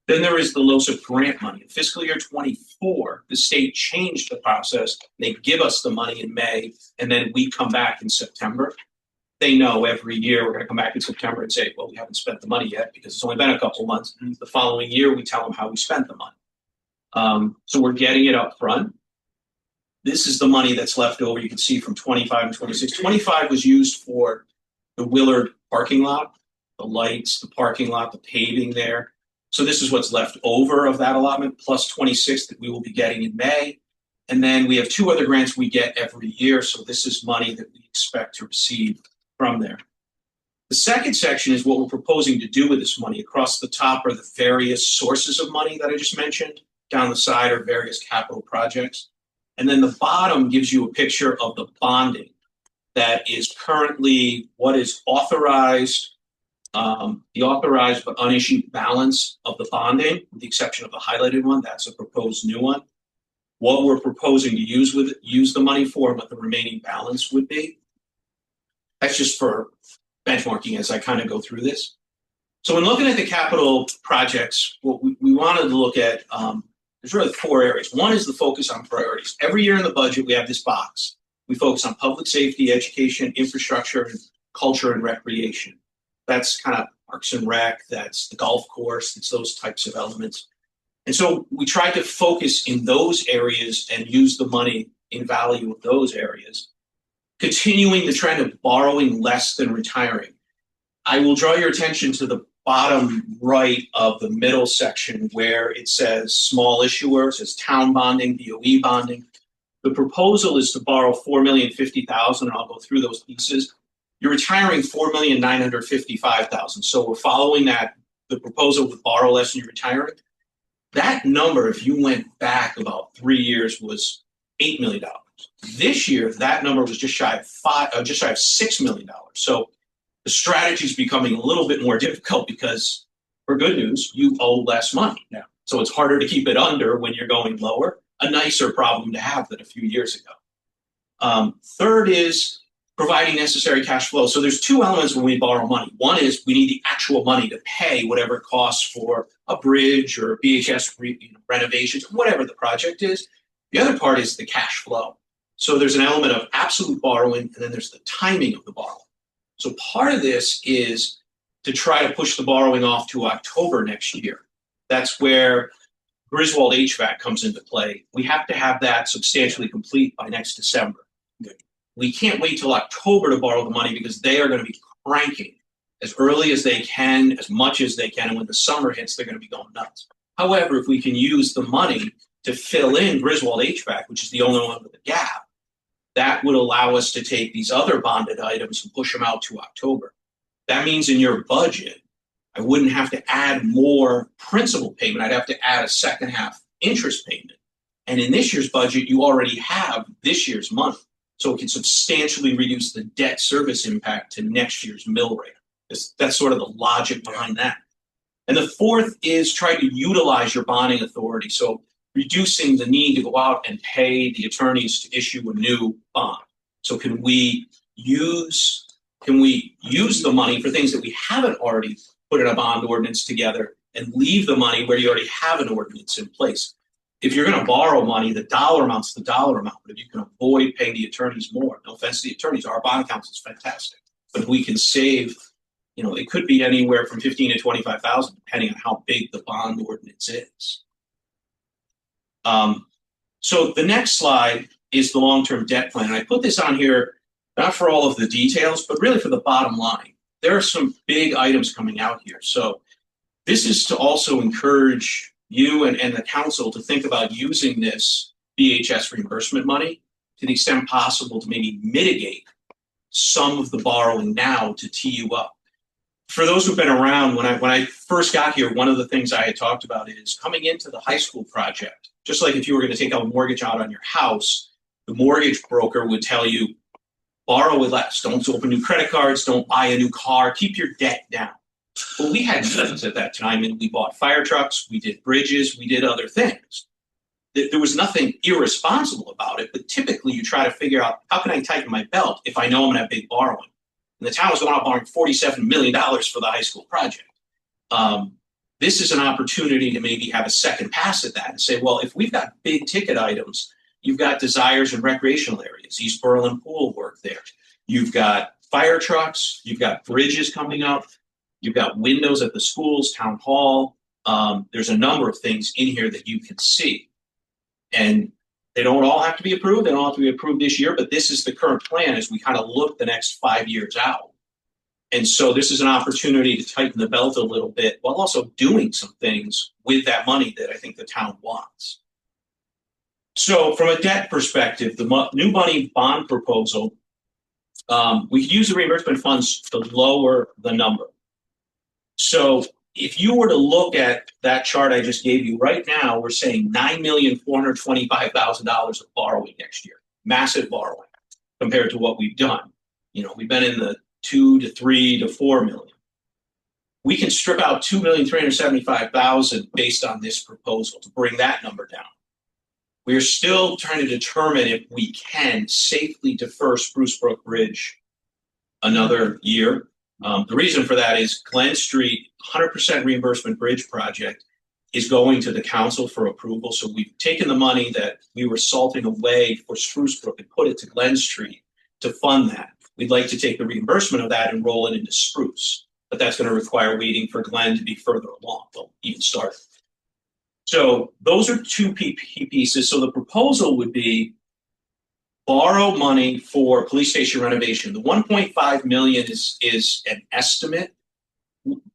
Then there is the LoSiP grant money. In fiscal year 24, the state changed the process. They give us the money in May, and then we come back in September. They know every year we're going to come back in September and say, well, we haven't spent the money yet because it's only been a couple months. The following year, we tell them how we spent the money. So we're getting it up front. This is the money that's left over. You can see from 25 and 26. 25 was used for the Willard parking lot, the lights, the parking lot, the paving there. So this is what's left over of that allotment, plus 26 that we will be getting in May. And then we have 2 other grants we get every year. So this is money that we expect to receive from there. The second section is what we're proposing to do with this money. Across the top are the various sources of money that I just mentioned. Down the side are various capital projects. And then the bottom gives you a picture of the bonding that is currently what is authorized, the authorized but unissued balance of the bonding, with the exception of the highlighted one. That's a proposed new one. what we're proposing to use the money for, and what the remaining balance would be. That's just for benchmarking as I kind of go through this. So when looking at the capital projects, what we wanted to look at, there's really 4 areas. One is the focus on priorities. Every year in the budget, we have this box. We focus on public safety, education, infrastructure, and culture and recreation. That's kind of Parks and Rec, that's the golf course, it's those types of elements. And so we tried to focus in those areas and use the money in value of those areas, continuing the trend of borrowing less than retiring. I will draw your attention to the bottom right of the middle section where it says small issuers, as town bonding, DOE bonding. The proposal is to borrow $4,050,000, and I'll go through those pieces. You're retiring $4,955,000. So we're following that. The proposal would borrow less than you're retiring. That number, if you went back about 3 years, was $8 million. This year, that number was just shy of $6 million. So the strategy is becoming a little bit more difficult because, for good news, you owe less money now. So it's harder to keep it under when you're going lower. A nicer problem to have than a few years ago. Third is providing necessary cash flow. So there's 2 elements when we borrow money. One is we need the actual money to pay whatever it costs for a bridge or BHS renovations, whatever the project is. The other part is the cash flow. So there's an element of absolute borrowing, and then there's the timing of the borrowing. So part of this is to try to push the borrowing off to October next year. That's where Griswold HVAC comes into play. We have to have that substantially complete by next December. We can't wait till October to borrow the money because they are going to be cranking as early as they can, as much as they can, and when the summer hits, they're going to be going nuts. However, if we can use the money to fill in Griswold HVAC, which is the only one with a gap, that would allow us to take these other bonded items and push them out to October. That means in your budget, I wouldn't have to add more principal payment. I'd have to add a second half interest payment. And in this year's budget, you already have this year's money. So it can substantially reduce the debt service impact to next year's mill rate. That's sort of the logic behind that. And the fourth is try to utilize your bonding authority. So reducing the need to go out and pay the attorneys to issue a new bond. So can we use the money for things that we haven't already put in a bond ordinance together and leave the money where you already have an ordinance in place? If you're going to borrow money, the dollar amount's the dollar amount. But if you can avoid paying the attorneys more, no offense to the attorneys, our bond counsel is fantastic. But if we can save, it could be anywhere from $15,000 to $25,000, depending on how big the bond ordinance is. So the next slide is the long-term debt plan. And I put this on here not for all of the details, but really for the bottom line. There are some big items coming out here. So this is to also encourage you and the council to think about using this BHS reimbursement money to the extent possible to maybe mitigate some of the borrowing now to tee you up. For those who've been around, when I first got here, one of the things I had talked about is coming into the high school project. Just like if you were going to take out a mortgage out on your house, the mortgage broker would tell you, borrow with less. Don't open new credit cards. Don't buy a new car. Keep your debt down. Well, we had funds at that time, and we bought fire trucks. We did bridges. We did other things. There was nothing irresponsible about it, but typically you try to figure out, how can I tighten my belt if I know I'm going to have big borrowing? And the town was going out borrowing $47 million for the high school project. This is an opportunity to maybe have a second pass at that and say, well, if we've got big ticket items, you've got desires and recreational areas, East Berlin Pool work there. You've got fire trucks. You've got bridges coming up. You've got windows at the schools, town hall. There's a number of things in here that you can see. And they don't all have to be approved. They don't have to be approved this year, but this is the current plan as we kind of look the next 5 years out. And so this is an opportunity to tighten the belt a little bit while also doing some things with that money that I think the town wants. So from a debt perspective, the new money bond proposal, we could use the reimbursement funds to lower the number. So if you were to look at that chart I just gave you right now, we're saying $9,425,000 of borrowing next year. Massive borrowing compared to what we've done. We've been in the 2 to 3 to 4 million. We can strip out $2,375,000 based on this proposal to bring that number down, We are still trying to determine if we can safely defer Spruce Brook Bridge another year. The reason for that is Glen Street, 100% reimbursement bridge project is going to the council for approval. So we've taken the money that we were salting away for Spruce Brook and put it to Glen Street to fund that. We'd like to take the reimbursement of that and roll it into Spruce, but that's going to require waiting for Glen to be further along. They'll even start. So those are two key pieces. So the proposal would be borrow money for police station renovation. The 1.5 million is an estimate.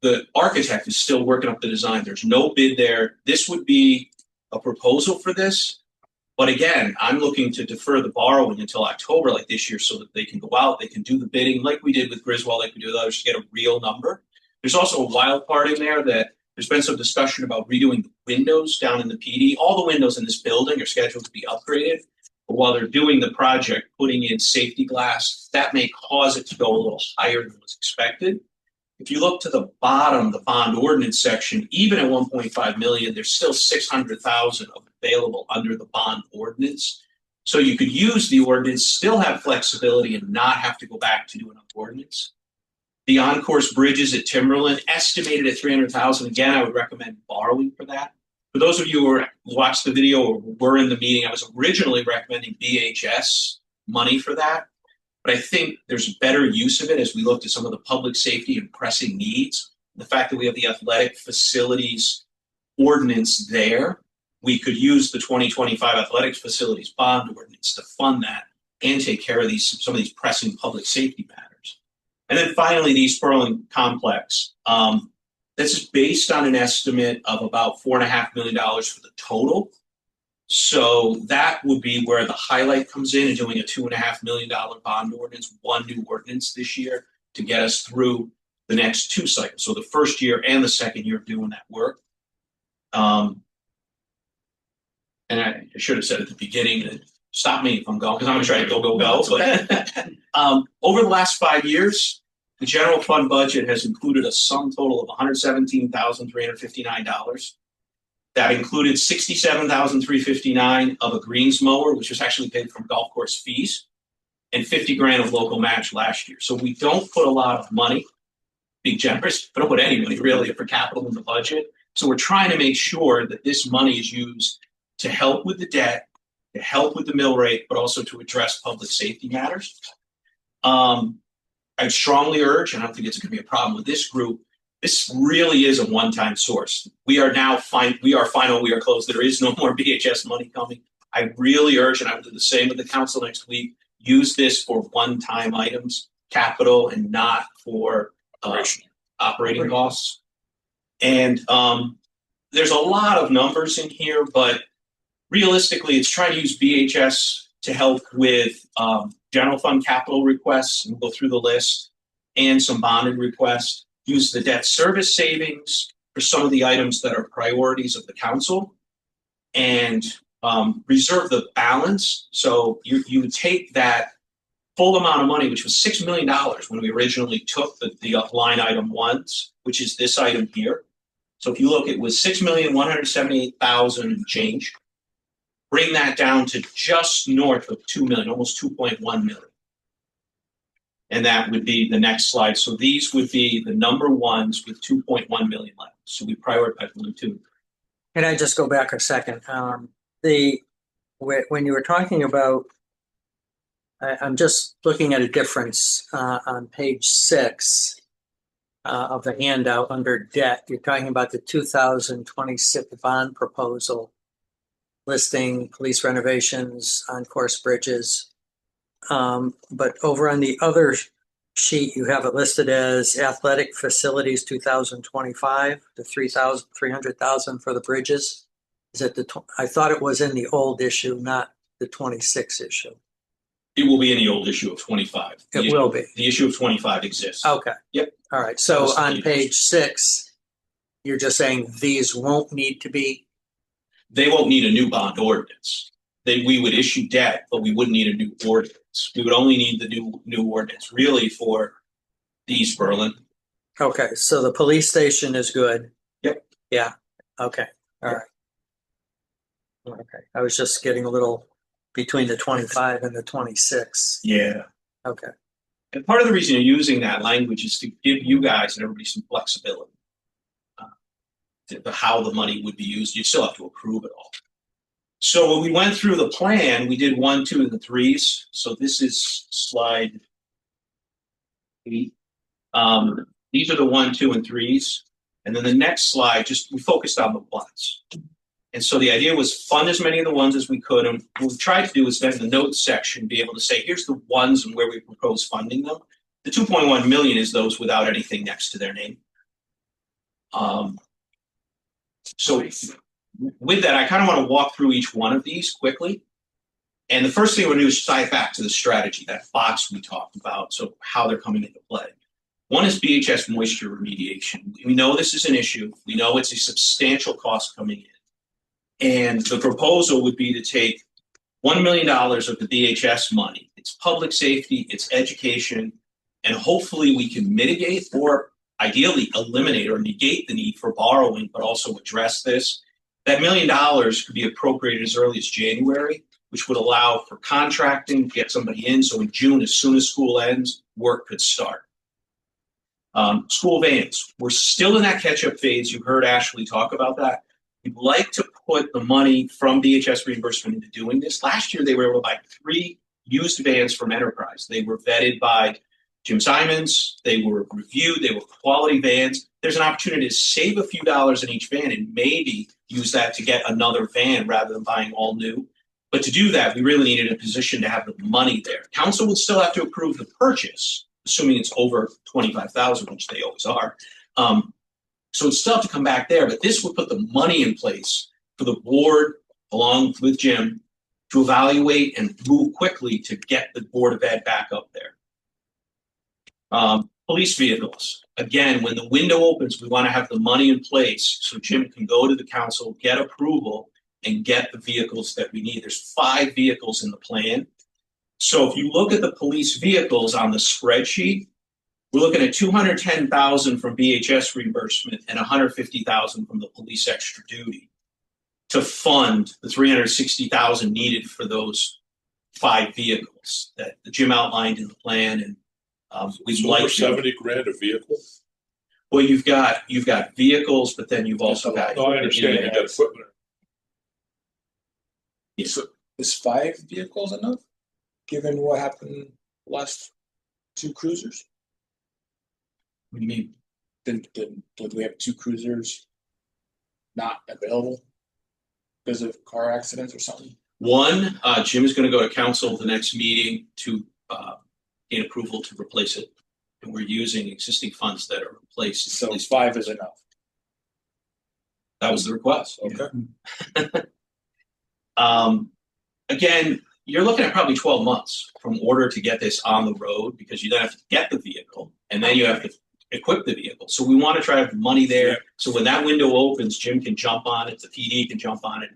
The architect is still working up the design. There's no bid there. This would be a proposal for this. But again, I'm looking to defer the borrowing until October like this year so that they can go out, they can do the bidding like we did with Griswold, like we do with others, to get a real number. There's also a wild part in there that there's been some discussion about redoing the windows down in the PD. All the windows in this building are scheduled to be upgraded. But while they're doing the project, putting in safety glass, that may cause it to go a little higher than was expected. If you look to the bottom, the bond ordinance section, even at 1.5 million, there's still 600,000 available under the bond ordinance. So you could use the ordinance, still have flexibility, and not have to go back to do an ordinance. The on-course bridges at Timberland, estimated at 300,000. Again, I would recommend borrowing for that. For those of you who watched the video or were in the meeting, I was originally recommending BHS money for that. But I think there's better use of it as we looked at some of the public safety and pressing needs. The fact that we have the athletic facilities ordinance there, we could use the 2025 athletics facilities bond ordinance to fund that and take care of some of these pressing public safety matters. And then finally, the East Berlin complex. This is based on an estimate of about $4.5 million for the total. So that would be where the highlight comes in and doing a $2.5 million bond ordinance, one new ordinance this year to get us through the next two cycles. So the first year and the second year doing that work. And I should have said at the beginning, stop me if I'm going, because I'm going to try to go. But over the last 5 years, the general fund budget has included a sum total of $117,359. That included $67,359 of a greens mower, which was actually paid from golf course fees, and $50,000 of local match last year. So we don't put a lot of money, being generous, but don't put any money really for capital in the budget. So we're trying to make sure that this money is used to help with the debt, to help with the mill rate, but also to address public safety matters. I strongly urge, and I don't think it's going to be a problem with this group, this really is a one-time source. We are now fine. We are final. We are closed. There is no more BHS money coming. I really urge, and I will do the same with the council next week, use this for one-time items, capital, and not for operating costs. And there's a lot of numbers in here, but realistically, it's trying to use BHS to help with general fund capital requests, and we'll go through the list, and some bonded requests. Use the debt service savings for some of the items that are priorities of the council, and reserve the balance. So you would take that full amount of money, which was $6 million when we originally took the line item ones, which is this item here. So if you look, it was $6,178,000 change. Bring that down to just north of 2 million, almost 2.1 million. And that would be the next slide. So these would be the number ones with 2.1 million left. So we prioritize 1 and 2. Can I just go back a second? When you were talking about, I'm just looking at a difference on page 6 of the handout under debt. You're talking about the 2026 bond proposal listing police renovations on course bridges. But over on the other sheet, you have it listed as athletic facilities 2025 to 300,000 for the bridges. Is it I thought it was in the old issue, not the 26 issue. It will be in the old issue of 25. It will be. The issue of 25 exists. Okay. Yep. All right. So on page 6, you're just saying these won't need to be. They won't need a new bond ordinance. We would issue debt, but we wouldn't need a new ordinance. We would only need the new ordinance really for the East Berlin. Okay, so the police station is good. Yep. Yeah. Okay. All right. Okay, I was just getting a little between the 25 and the 26. Yeah. Okay. And part of the reason you're using that language is to give you guys and everybody some flexibility. To how the money would be used. You still have to approve it all. So when we went through the plan, we did 1, 2, and the 3s. So this is slide 8. These are the 1, 2, and 3s. And then the next slide, just we focused on the 1s. And so the idea was fund as many of the 1s as we could. And what we tried to do is then in the notes section be able to say, here's the 1s and where we propose funding them. The 2.1 million is those without anything next to their name. So with that, I kind of want to walk through each one of these quickly. And the first thing we're going to do is tie back to the strategy, that box we talked about, so how they're coming into play. One is BHS moisture remediation. We know this is an issue. We know it's a substantial cost coming in. And the proposal would be to take $1 million of the BHS money. It's public safety, it's education, and hopefully we can mitigate or ideally eliminate or negate the need for borrowing, but also address this. That $1 million could be appropriated as early as January, which would allow for contracting, get somebody in. So in June, as soon as school ends, work could start. School vans, we're still in that catch-up phase. You heard Ashley talk about that. We'd like to put the money from DHS reimbursement into doing this. Last year, they were able to buy 3 used vans from Enterprise. They were vetted by Jim Simons, they were reviewed, they were quality vans. There's an opportunity to save a few dollars in each van and maybe use that to get another van rather than buying all new. But to do that, we really needed a position to have the money there. Council would still have to approve the purchase, assuming it's over $25,000, which they always are. So it's still have to come back there, but this would put the money in place for the board, along with Jim, to evaluate and move quickly to get the Board of Ed back up there. Police vehicles. Again, when the window opens, we want to have the money in place so Jim can go to the council, get approval, and get the vehicles that we need. There's 5 vehicles in the plan. So if you look at the police vehicles on the spreadsheet, we're looking at $210,000 from BHS reimbursement and $150,000 from the police extra duty to fund the $360,000 needed for those 5 vehicles that Jim outlined in the plan. And we'd So like over to. 70 grand a vehicle? Well, you've got vehicles, but then you've also got. No, I understand, you got equipment. Yes. So is 5 vehicles enough, given what happened last 2 cruisers? What do you mean? Did we have 2 cruisers not available because of car accidents or something? One, Jim is going to go to council at the next meeting to gain approval to replace it. And we're using existing funds that are replaced. So 5 is enough. That was the request. Okay. Again, you're looking at probably 12 months from order to get this on the road because you then have to get the vehicle and then you have to equip the vehicle. So we want to try to have the money there. So when that window opens, Jim can jump on it, the PD can jump on it.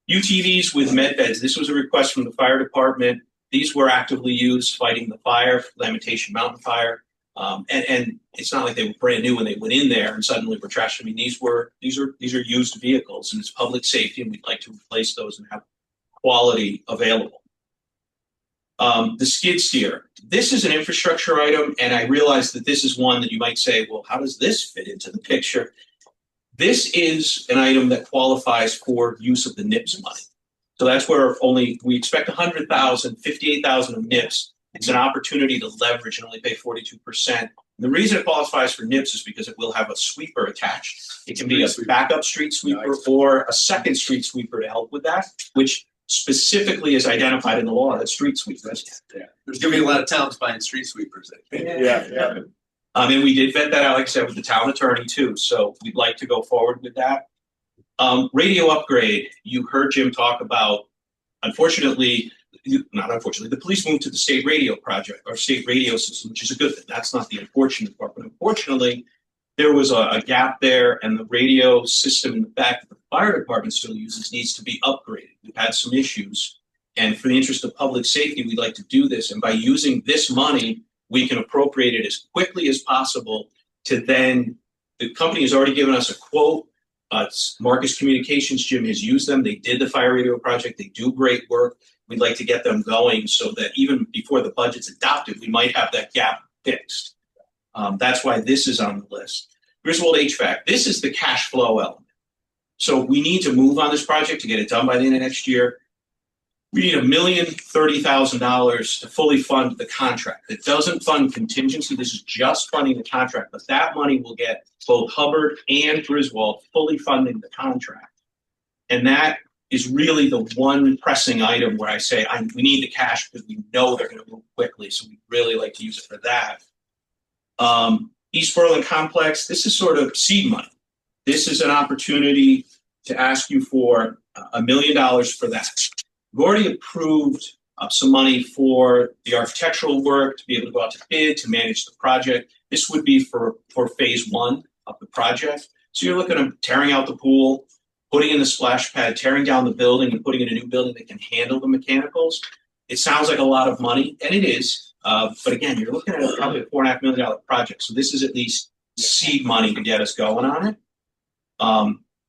UTVs with med beds. This was a request from the fire department. These were actively used fighting the fire, Lamentation Mountain Fire. And it's not like they were brand new when they went in there and suddenly were trashed. I mean, these are used vehicles and it's public safety and we'd like to replace those and have quality available. The skid steer. This is an infrastructure item, and I realize that this is one that you might say, well, how does this fit into the picture? This is an item that qualifies for use of the NIPS money. So that's where we expect 100,000, 58,000 of NIPS. It's an opportunity to leverage and only pay 42%. And the reason it qualifies for NIPS is because it will have a sweeper attached. It can be a backup street sweeper or a second street sweeper to help with that, which specifically is identified in the law as street sweepers. Yeah. There's going to be a lot of towns buying street sweepers, I think. Yeah. And we did vet that out, like I said, with the town attorney too. So we'd like to go forward with that. Radio upgrade. You heard Jim talk about, not unfortunately, the police moved to the state radio project or state radio system, which is a good thing. That's not the unfortunate part. But unfortunately, there was a gap there, and the radio system in the back that the fire department still uses needs to be upgraded. We've had some issues. And for the interest of public safety, we'd like to do this. And by using this money, we can appropriate it as quickly as possible to then, the company has already given us a quote. Marcus Communications, Jim has used them. They did the fire radio project. They do great work. We'd like to get them going so that even before the budget's adopted, we might have that gap fixed. That's why this is on the list. Griswold HVAC, this is the cash flow element. So we need to move on this project to get it done by the end of next year. We need $1,030,000 to fully fund the contract. It doesn't fund contingency. This is just funding the contract, but that money will get both Hubbard and Griswold fully funding the contract. And that is really the one pressing item where I say we need the cash because we know they're going to move quickly. So we really like to use it for that. East Berlin Complex, this is sort of seed money. This is an opportunity to ask you for $1 million for that. We've already approved some money for the architectural work to be able to go out to bid, to manage the project. This would be for phase one of the project. So you're looking at tearing out the pool, putting in the splash pad, tearing down the building and putting in a new building that can handle the mechanicals. It sounds like a lot of money, and it is. But again, you're looking at probably a $4.5 million project. So this is at least seed money to get us going on it.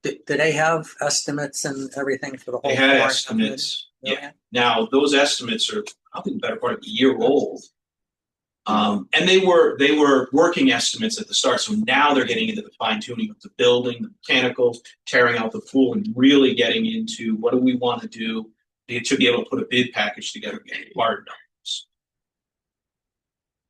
Do they have estimates and everything for the whole? They had $4.5 estimates. million? Yeah. Now those estimates are probably the better part of a year old. And they were working estimates at the start. So now they're getting into the fine tuning of the building, the mechanicals, tearing out the pool, and really getting into what do we want to do to be able to put a bid package together and get hard numbers.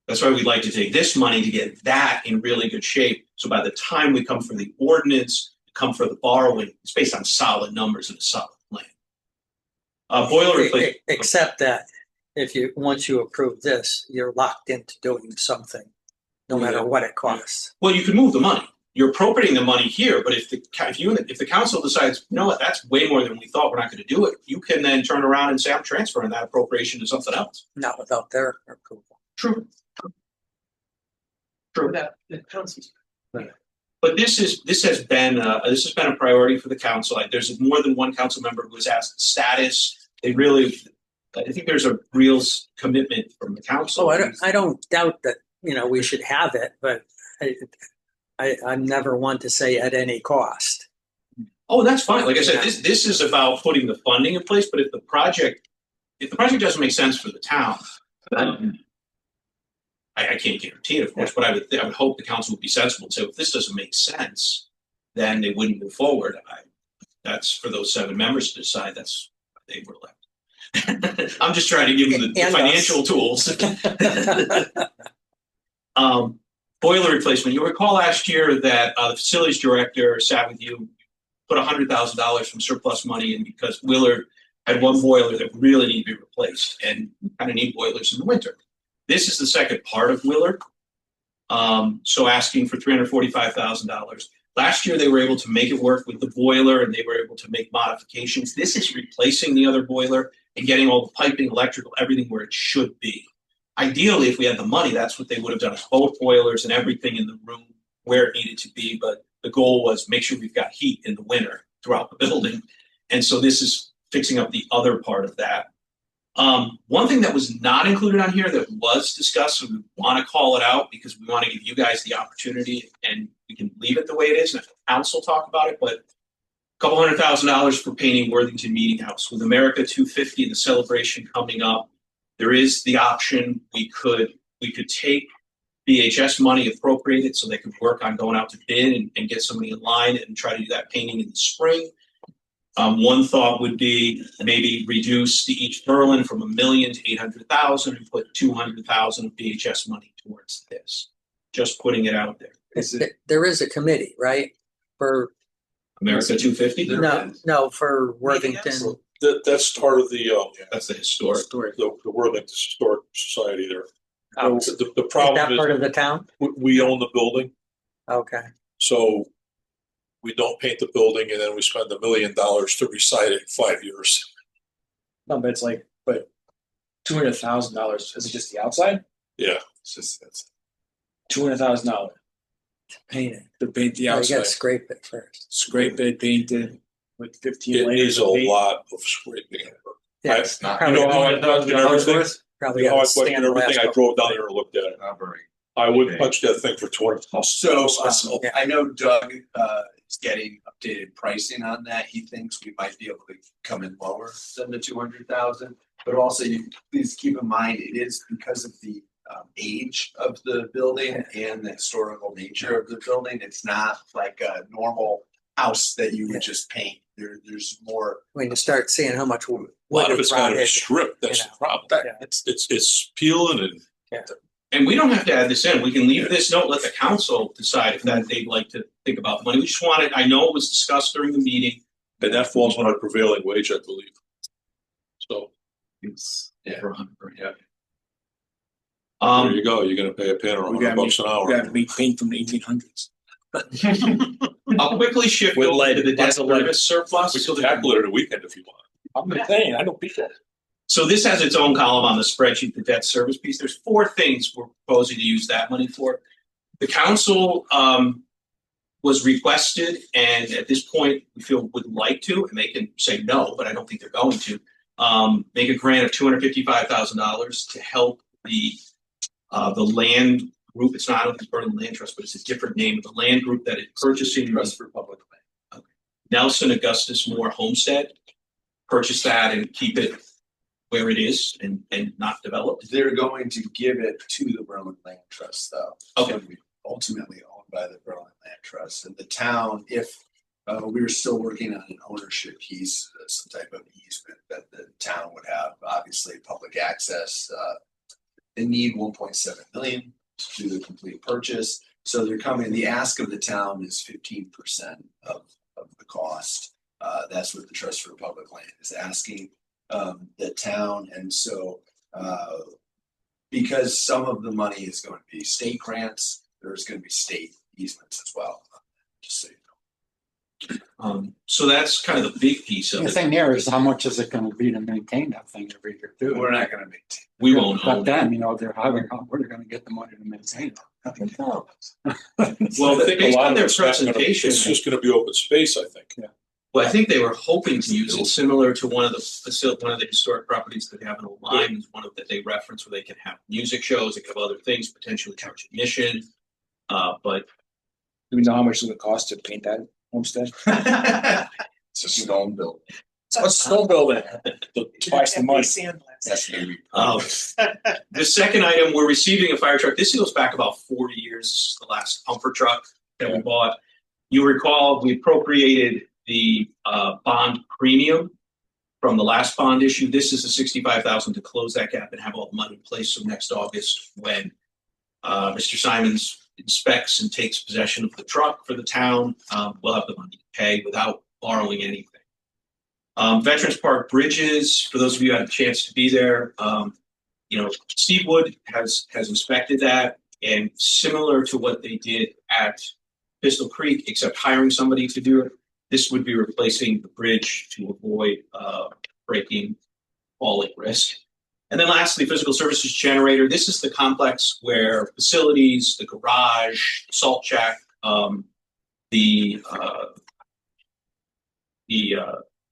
That's why we'd like to take this money to get that in really good shape. So by the time we come for the ordinance, come for the borrowing, it's based on solid numbers and a solid plan. Boiler replacement. Except that once you approve this, you're locked into doing something, no matter what it costs. Well, you can move the money. You're appropriating the money here, but if the council decides, you know what, that's way more than we thought, we're not going to do it, you can then turn around and say, I'm transferring that appropriation to something else. Not without their approval. True. That council's. But this has been a priority for the council. There's more than one council member who has asked status. I think there's a real commitment from the council. I don't doubt that we should have it, but I'm never one to say at any cost. Oh, that's fine. Like I said, this is about putting the funding in place. But if the project doesn't make sense for the town, I can't guarantee it, of course, but I would hope the council would be sensible. So if this doesn't make sense, then they wouldn't move forward. That's for those 7 members to decide. That's why they were elected. I'm just trying to give them the financial tools. Boiler replacement. You'll recall last year that the facilities director sat with you, put $100,000 from surplus money in because Willard had one boiler that really needed to be replaced, and we kind of need boilers in the winter. This is the second part of Willard. So asking for $345,000. Last year, they were able to make it work with the boiler and they were able to make modifications. This is replacing the other boiler and getting all the piping, electrical, everything where it should be. Ideally, if we had the money, that's what they would have done, is both boilers and everything in the room where it needed to be. But the goal was make sure we've got heat in the winter throughout the building. And so this is fixing up the other part of that. One thing that was not included on here that was discussed, so we want to call it out because we want to give you guys the opportunity, and we can leave it the way it is and have the council talk about it, but a couple $100,000 for painting Worthington Meeting House. With America 250 and the celebration coming up, there is the option we could take BHS money, appropriate it so they could work on going out to bid and get somebody in line and try to do that painting in the spring. One thought would be maybe reduce the East Berlin from $1 million to $800,000 and put $200,000 of BHS money towards this. Just putting it out there. There is a committee, right? For America 250? No, for Worthington. That's part of the That's the historic. the Worthington Historic Society there. Oh, The problem is that part of the town? we own the building, Okay. so we don't paint the building and then we spend $1 million to recite it in 5 years. No, but it's like, $200,000, is it just the outside? Yeah. It's just, that's $200,000 Paint it. to paint the You outside. gotta scrape it first. Scrape it, painted with 15 It layers needs a of paint. lot of scraping. Yeah, I- not- probably- You know how I question everything? Probably You know how I gotta question stand the last everything? I couple. drove down there and looked at it. Not very. I wouldn't touch that thing for 20. So Yeah. I know Doug he's getting updated pricing on that. He thinks we might be able to come in lower than the 200,000. But also, please keep in mind, it is because of the age of the building and the historical nature of the building. It's not like a normal house that you would just paint. There's more. When you start seeing how much wood A lot of is it's kind of rotted, stripped, that's you the know. problem. Yeah. It's peeling and And we don't have to add this in. We can leave this note, let the council decide if that they'd like to think about money. We just wanted, I know it was discussed during the meeting. that falls on our prevailing wage, I believe. So It's There you go, you're gonna pay a painter We got $100 an hour. We got to make paint from the 1800s. I'll quickly shift With over lead. to the debt Lots of lead. service surplus. We So can the- tackle it in a weekend if you want. I'm saying, I know people. So this has its own column on the spreadsheet, the debt service piece. There's 4 things we're proposing to use that money for. The council was requested, and at this point, we feel would like to, and they can say no, but I don't think they're going to, make a grant of $255,000 to help the land group. It's not, I don't think it's Berlin Land Trust, but it's a different name of the land group that is purchasing Trust for Public Land. Nelson Augustus Moore Homestead. Purchase that and keep it where it is and not developed. They're going to give it to the Berlin Land Trust, though. Okay. It's gonna be ultimately owned by the Berlin Land Trust, and the town, if we were still working on an ownership piece, some type of easement that the town would have, obviously public access. They need 1.7 million to do the complete purchase. So they're coming, the ask of the town is 15% of the cost. That's what the Trust for Public Land is asking the town. And so because some of the money is going to be state grants, there's going to be state easements as well. Just so you know. So that's kind of the big piece of The it. thing there is how much is it gonna be to maintain that thing every year too? We're not going to maintain. We won't But own. then, you know, they're having, where they're gonna get the money to maintain it. Well, I think a based lot on of their it's not gonna- presentation, It's just gonna be open space, I think. well, I think they were hoping to use it similar to one of the historic properties that they have in Lyme, is one of that they reference where they can have music shows, they can have other things, potentially charge admission. But Do we know how much it's going to cost to paint that homestead? It's a stone building. A stone building. Twice the money. Sandblast. That's maybe. the second item, we're receiving a fire truck. This goes back about 40 years. This is the last pumper truck that we bought. You recall we appropriated the bond premium from the last bond issue. This is the $65,000 to close that gap and have all the money in place. So next August, when Mr. Simons inspects and takes possession of the truck for the town, we'll have the money to pay without borrowing anything. Veterans Park Bridges, for those of you who had a chance to be there, Steve Wood has inspected that, and similar to what they did at Pistol Creek, except hiring somebody to do it, this would be replacing the bridge to avoid breaking, falling risk. And then lastly, physical services generator. This is the complex where facilities, the garage, the salt shack, the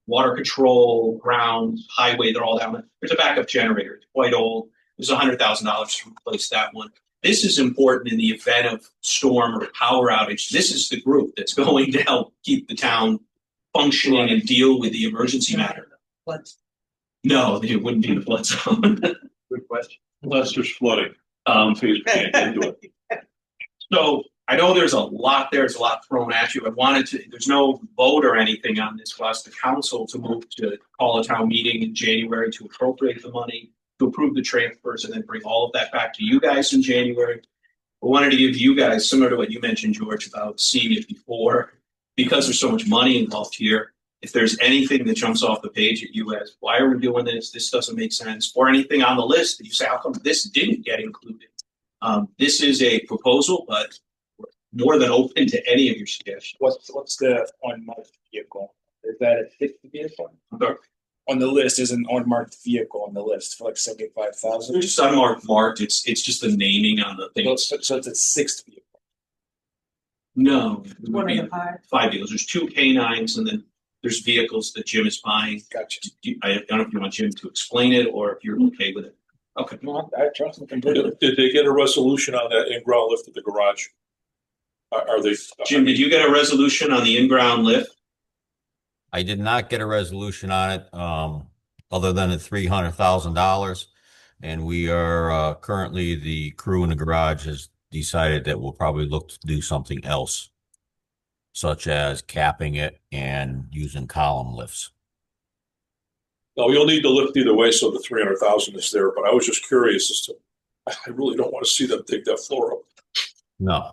water control, ground, highway, they're all down there. There's a backup generator. It's quite old. It was $100,000 to replace that one. This is important in the event of storm or power outage. This is the group that's going to help keep the town functioning and deal with the emergency matter. No, it wouldn't be the flood zone. Good question. Unless there's flooding. Phase can't into it. So I know there's a lot there. There's a lot thrown at you. There's no vote or anything on this. We'll ask the council to move to call a town meeting in January to appropriate the money, to approve the transfers, and then bring all of that back to you guys in January. We wanted to give you guys, similar to what you mentioned, George, about seeing it before, because there's so much money involved here. If there's anything that jumps off the page at you as, why are we doing this? This doesn't make sense. Or anything on the list that you say, how come this didn't get included? This is a proposal, but we're more than open to any of your suggestions. What's the unmarked vehicle? Is that a fixed vehicle? Sorry? On the list is an unmarked vehicle on the list for like 75,000. There's just unmarked marked. It's just the naming on the thing. So it's a sixth vehicle. No, it would One be of the 5. 5 vehicles. There's 2 canines, and then there's vehicles that Jim is buying. Gotcha. I don't know if you want Jim to explain it or if you're okay with it. Okay. No, I trust him completely. Did they get a resolution on that in-ground lift at the garage? Are they? Jim, did you get a resolution on the in-ground lift? I did not get a resolution on it, other than the $300,000. And we are, currently the crew in the garage has decided that we'll probably look to do something else, such as capping it and using column lifts. No, you'll need to lift either way, so the 300,000 is there, but I was just curious as to, I really don't want to see them take that floor up. No,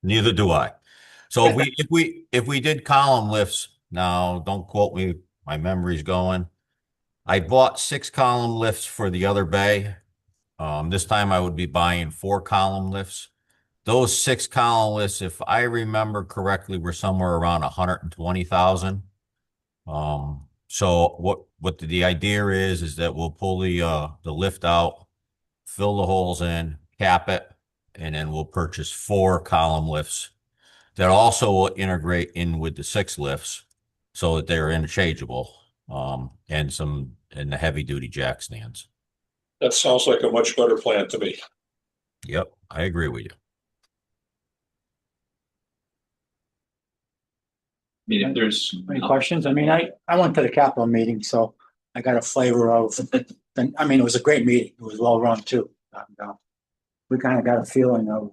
neither do I. So if we did column lifts, now don't quote me, my memory's going. I bought 6 column lifts for the other bay. This time I would be buying 4 column lifts. Those 6 column lifts, if I remember correctly, were somewhere around 120,000. So what the idea is that we'll pull the lift out, fill the holes in, cap it, and then we'll purchase 4 column lifts that also will integrate in with the 6 lifts so that they're interchangeable, and the heavy duty jack stands. That sounds like a much better plan to me. Yep, I agree with you. I mean, if there's Any questions? I mean, I went to the Capitol meeting, so I got a flavor of, I mean, it was a great meeting. It was well run too. And, we kind of got a feeling of,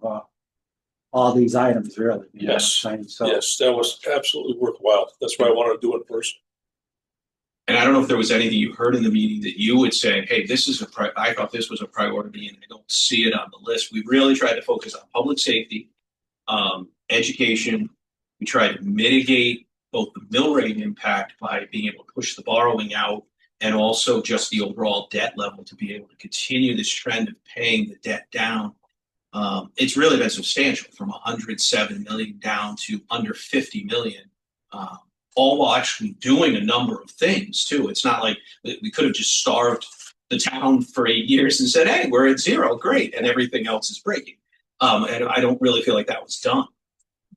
all these items really. You know what I'm Yes. saying? So, Yes, that was absolutely worthwhile. That's why I wanted to do it in person. And I don't know if there was anything you heard in the meeting that you would say, hey, this is I thought this was a priority and I don't see it on the list. We really tried to focus on public safety, education. We tried to mitigate both the mill rate impact by being able to push the borrowing out and also just the overall debt level to be able to continue this trend of paying the debt down. It's really been substantial, from 107 million down to under 50 million. All while actually doing a number of things too. It's not like we could have just starved the town for 8 years and said, hey, we're at zero, great, and everything else is breaking. And I don't really feel like that was done.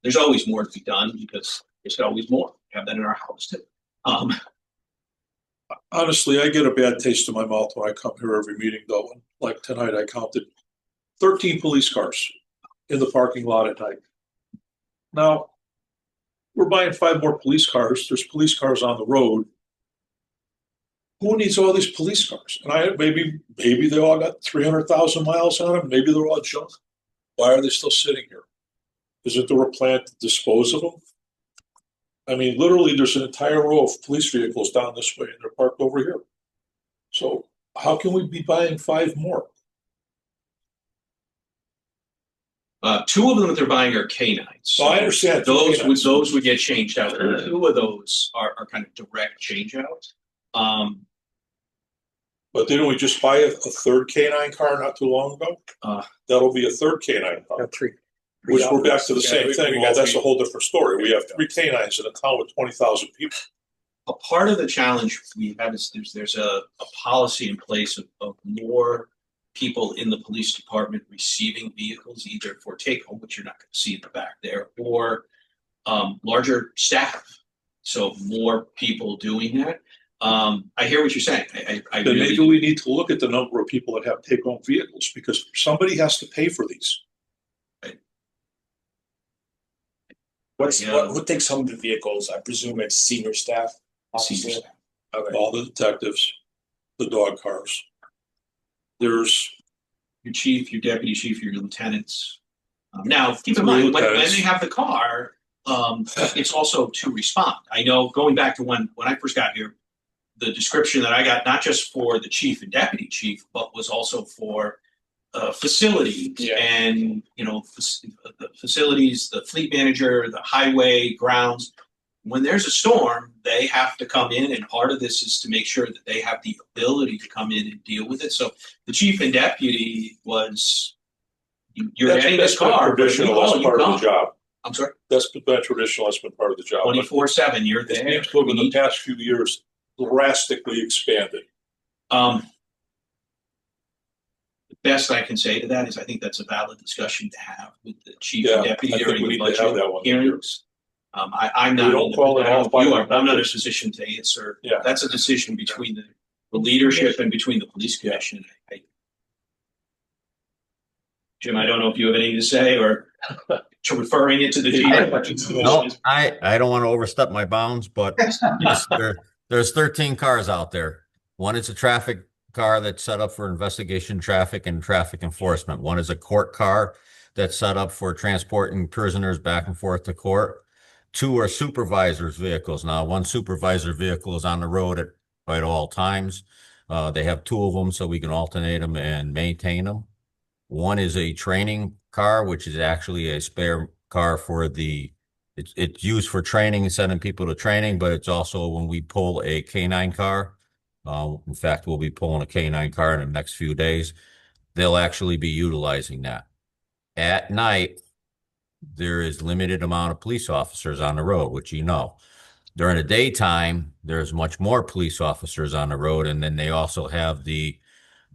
There's always more to be done because there's always more. We have that in our house too. Honestly, I get a bad taste in my mouth when I come here every meeting though. And like tonight, I counted 13 police cars in the parking lot at night. Now, we're buying 5 more police cars. There's police cars on the road. Who needs all these police cars? And maybe they all got 300,000 miles on them. Maybe they're all junk. Why are they still sitting here? Isn't there a plan to dispose of them? I mean, literally, there's an entire row of police vehicles down this way, and they're parked over here. So how can we be buying 5 more? 2 of them that they're buying are canines. So I understand. Those would get changed out. 2 of those are kind of direct change out. But didn't we just buy a 3rd canine car not too long ago? That'll be a 3rd canine car. 3. Which we're back to the same thing. Well, that's a whole different story. We have 3 canines in a town with 20,000 people. A part of the challenge we have is there's a policy in place of more people in the police department receiving vehicles, either for take home, which you're not going to see in the back there, or larger staff. So more people doing that. I hear what you're saying. I Then really maybe we need to look at the number of people that have take home vehicles, because somebody has to pay for these. Who takes home the vehicles? I presume it's senior staff. Senior staff. Okay. All the detectives, the dog cars. There's your chief, your deputy chief, your lieutenants. Now, keep in mind, when they have the car, it's also to respond. I know, going back to when I first got here, the description that I got, not just for the chief and deputy chief, but was also for facilities and, the facilities, the fleet manager, the highway, grounds. When there's a storm, they have to come in, and part of this is to make sure that they have the ability to come in and deal with it. So the chief and deputy was, you're getting this car. Traditional, that's part of the job. I'm sorry? That's been traditional, that's been part of the job. 24/7, you're there. It's been in the past few years drastically expanded. The best I can say to that is I think that's a valid discussion to have with the chief and deputy I think during we the need to have that budget one. hearings. I'm not. We don't call it off by I'm the not in a position to answer. Yeah. That's a decision between the leadership and between the police commission. Jim, I don't know if you have anything to say, or to referring it to the chief. No, I don't want to overstep my bounds, but there's 13 cars out there. One is a traffic car that's set up for investigation traffic and traffic enforcement. One is a court car that's set up for transporting prisoners back and forth to court. Two are supervisors' vehicles. Now, one supervisor vehicle is on the road at all times. They have two of them so we can alternate them and maintain them. One is a training car, which is actually a spare car for it's used for training and sending people to training, but it's also when we pull a K9 car. In fact, we'll be pulling a K9 car in the next few days. They'll actually be utilizing that. At night, there is limited amount of police officers on the road, which you know. During the daytime, there's much more police officers on the road, and then they also have the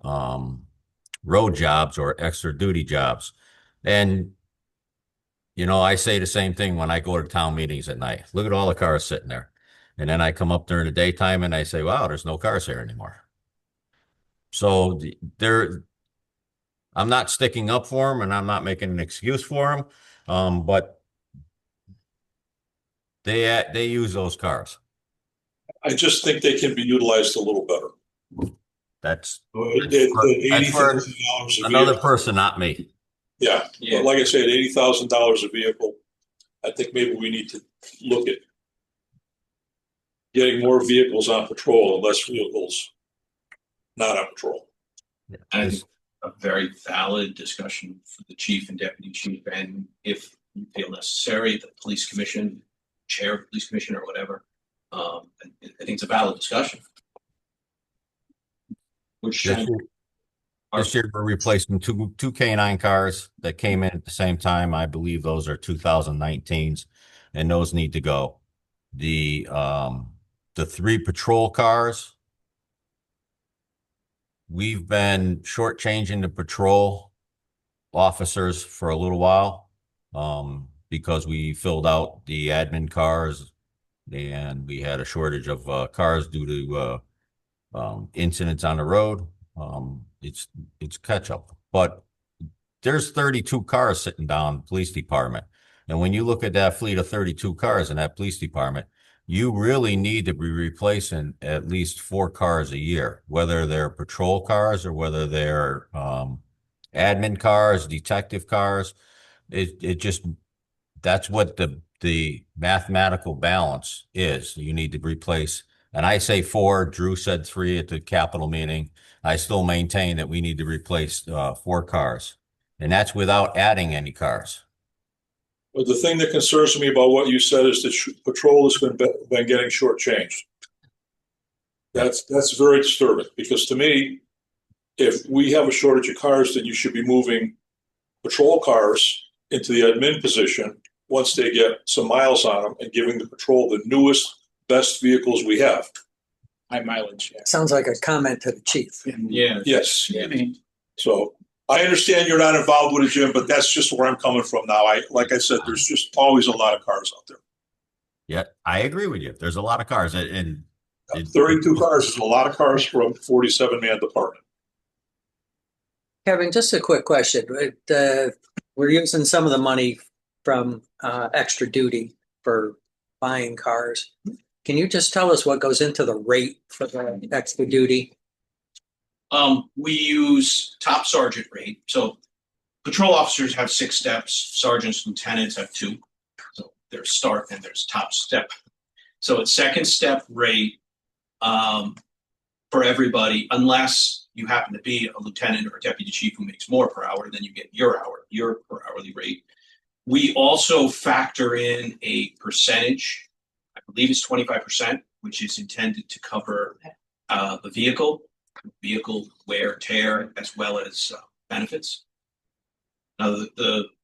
road jobs or extra duty jobs. And, you know, I say the same thing when I go to town meetings at night. Look at all the cars sitting there. And then I come up during the daytime and I say, wow, there's no cars here anymore. So I'm not sticking up for them and I'm not making an excuse for them. But they use those cars. I just think they can be utilized a little better. That's for $80,000 another person, not me. Yeah, but like I said, $80,000 a vehicle. I think maybe we need to look at getting more vehicles on patrol and less vehicles not on patrol. And a very valid discussion for the chief and deputy chief, and if you feel necessary, the police commission, chair of the police commission or whatever. I think it's a valid discussion. Which this year we're replacing two K9 cars that came in at the same time. I believe those are 2019s, and those need to go. The 3 patrol cars, we've been shortchanging the patrol officers for a little while because we filled out the admin cars and we had a shortage of cars due to incidents on the road. It's catch up, but there's 32 cars sitting down in the police department. And when you look at that fleet of 32 cars in that police department, you really need to be replacing at least 4 cars a year, whether they're patrol cars or whether they're admin cars, detective cars. It just, that's what the mathematical balance is. You need to replace, and I say 4, Drew said 3 at the Capitol meeting. I still maintain that we need to replace 4 cars, and that's without adding any cars. But the thing that concerns me about what you said is that patrol has been getting shortchanged. That's very disturbing, because to me, if we have a shortage of cars, then you should be moving patrol cars into the admin position once they get some miles on them and giving the patrol the newest, best vehicles we have. High mileage. Yeah. Sounds like a comment to the chief. Yeah. Yes. Yeah. So I understand you're not involved with it, Jim, but that's just where I'm coming from now. Like I said, there's just always a lot of cars out there. Yeah, I agree with you. There's a lot of cars, and 32 cars is a lot of cars for a 47-man department. Kevin, just a quick question. We're using some of the money from extra duty for buying cars. Can you just tell us what goes into the rate for the extra duty? We use top sergeant rate. So patrol officers have 6 steps. Sergeants, lieutenants have 2. So there's start and there's top step. So it's second step rate for everybody, unless you happen to be a lieutenant or a deputy chief who makes more per hour, then you get your per hourly rate. We also factor in a percentage, I believe it's 25%, which is intended to cover the vehicle wear, tear, as well as benefits. Now,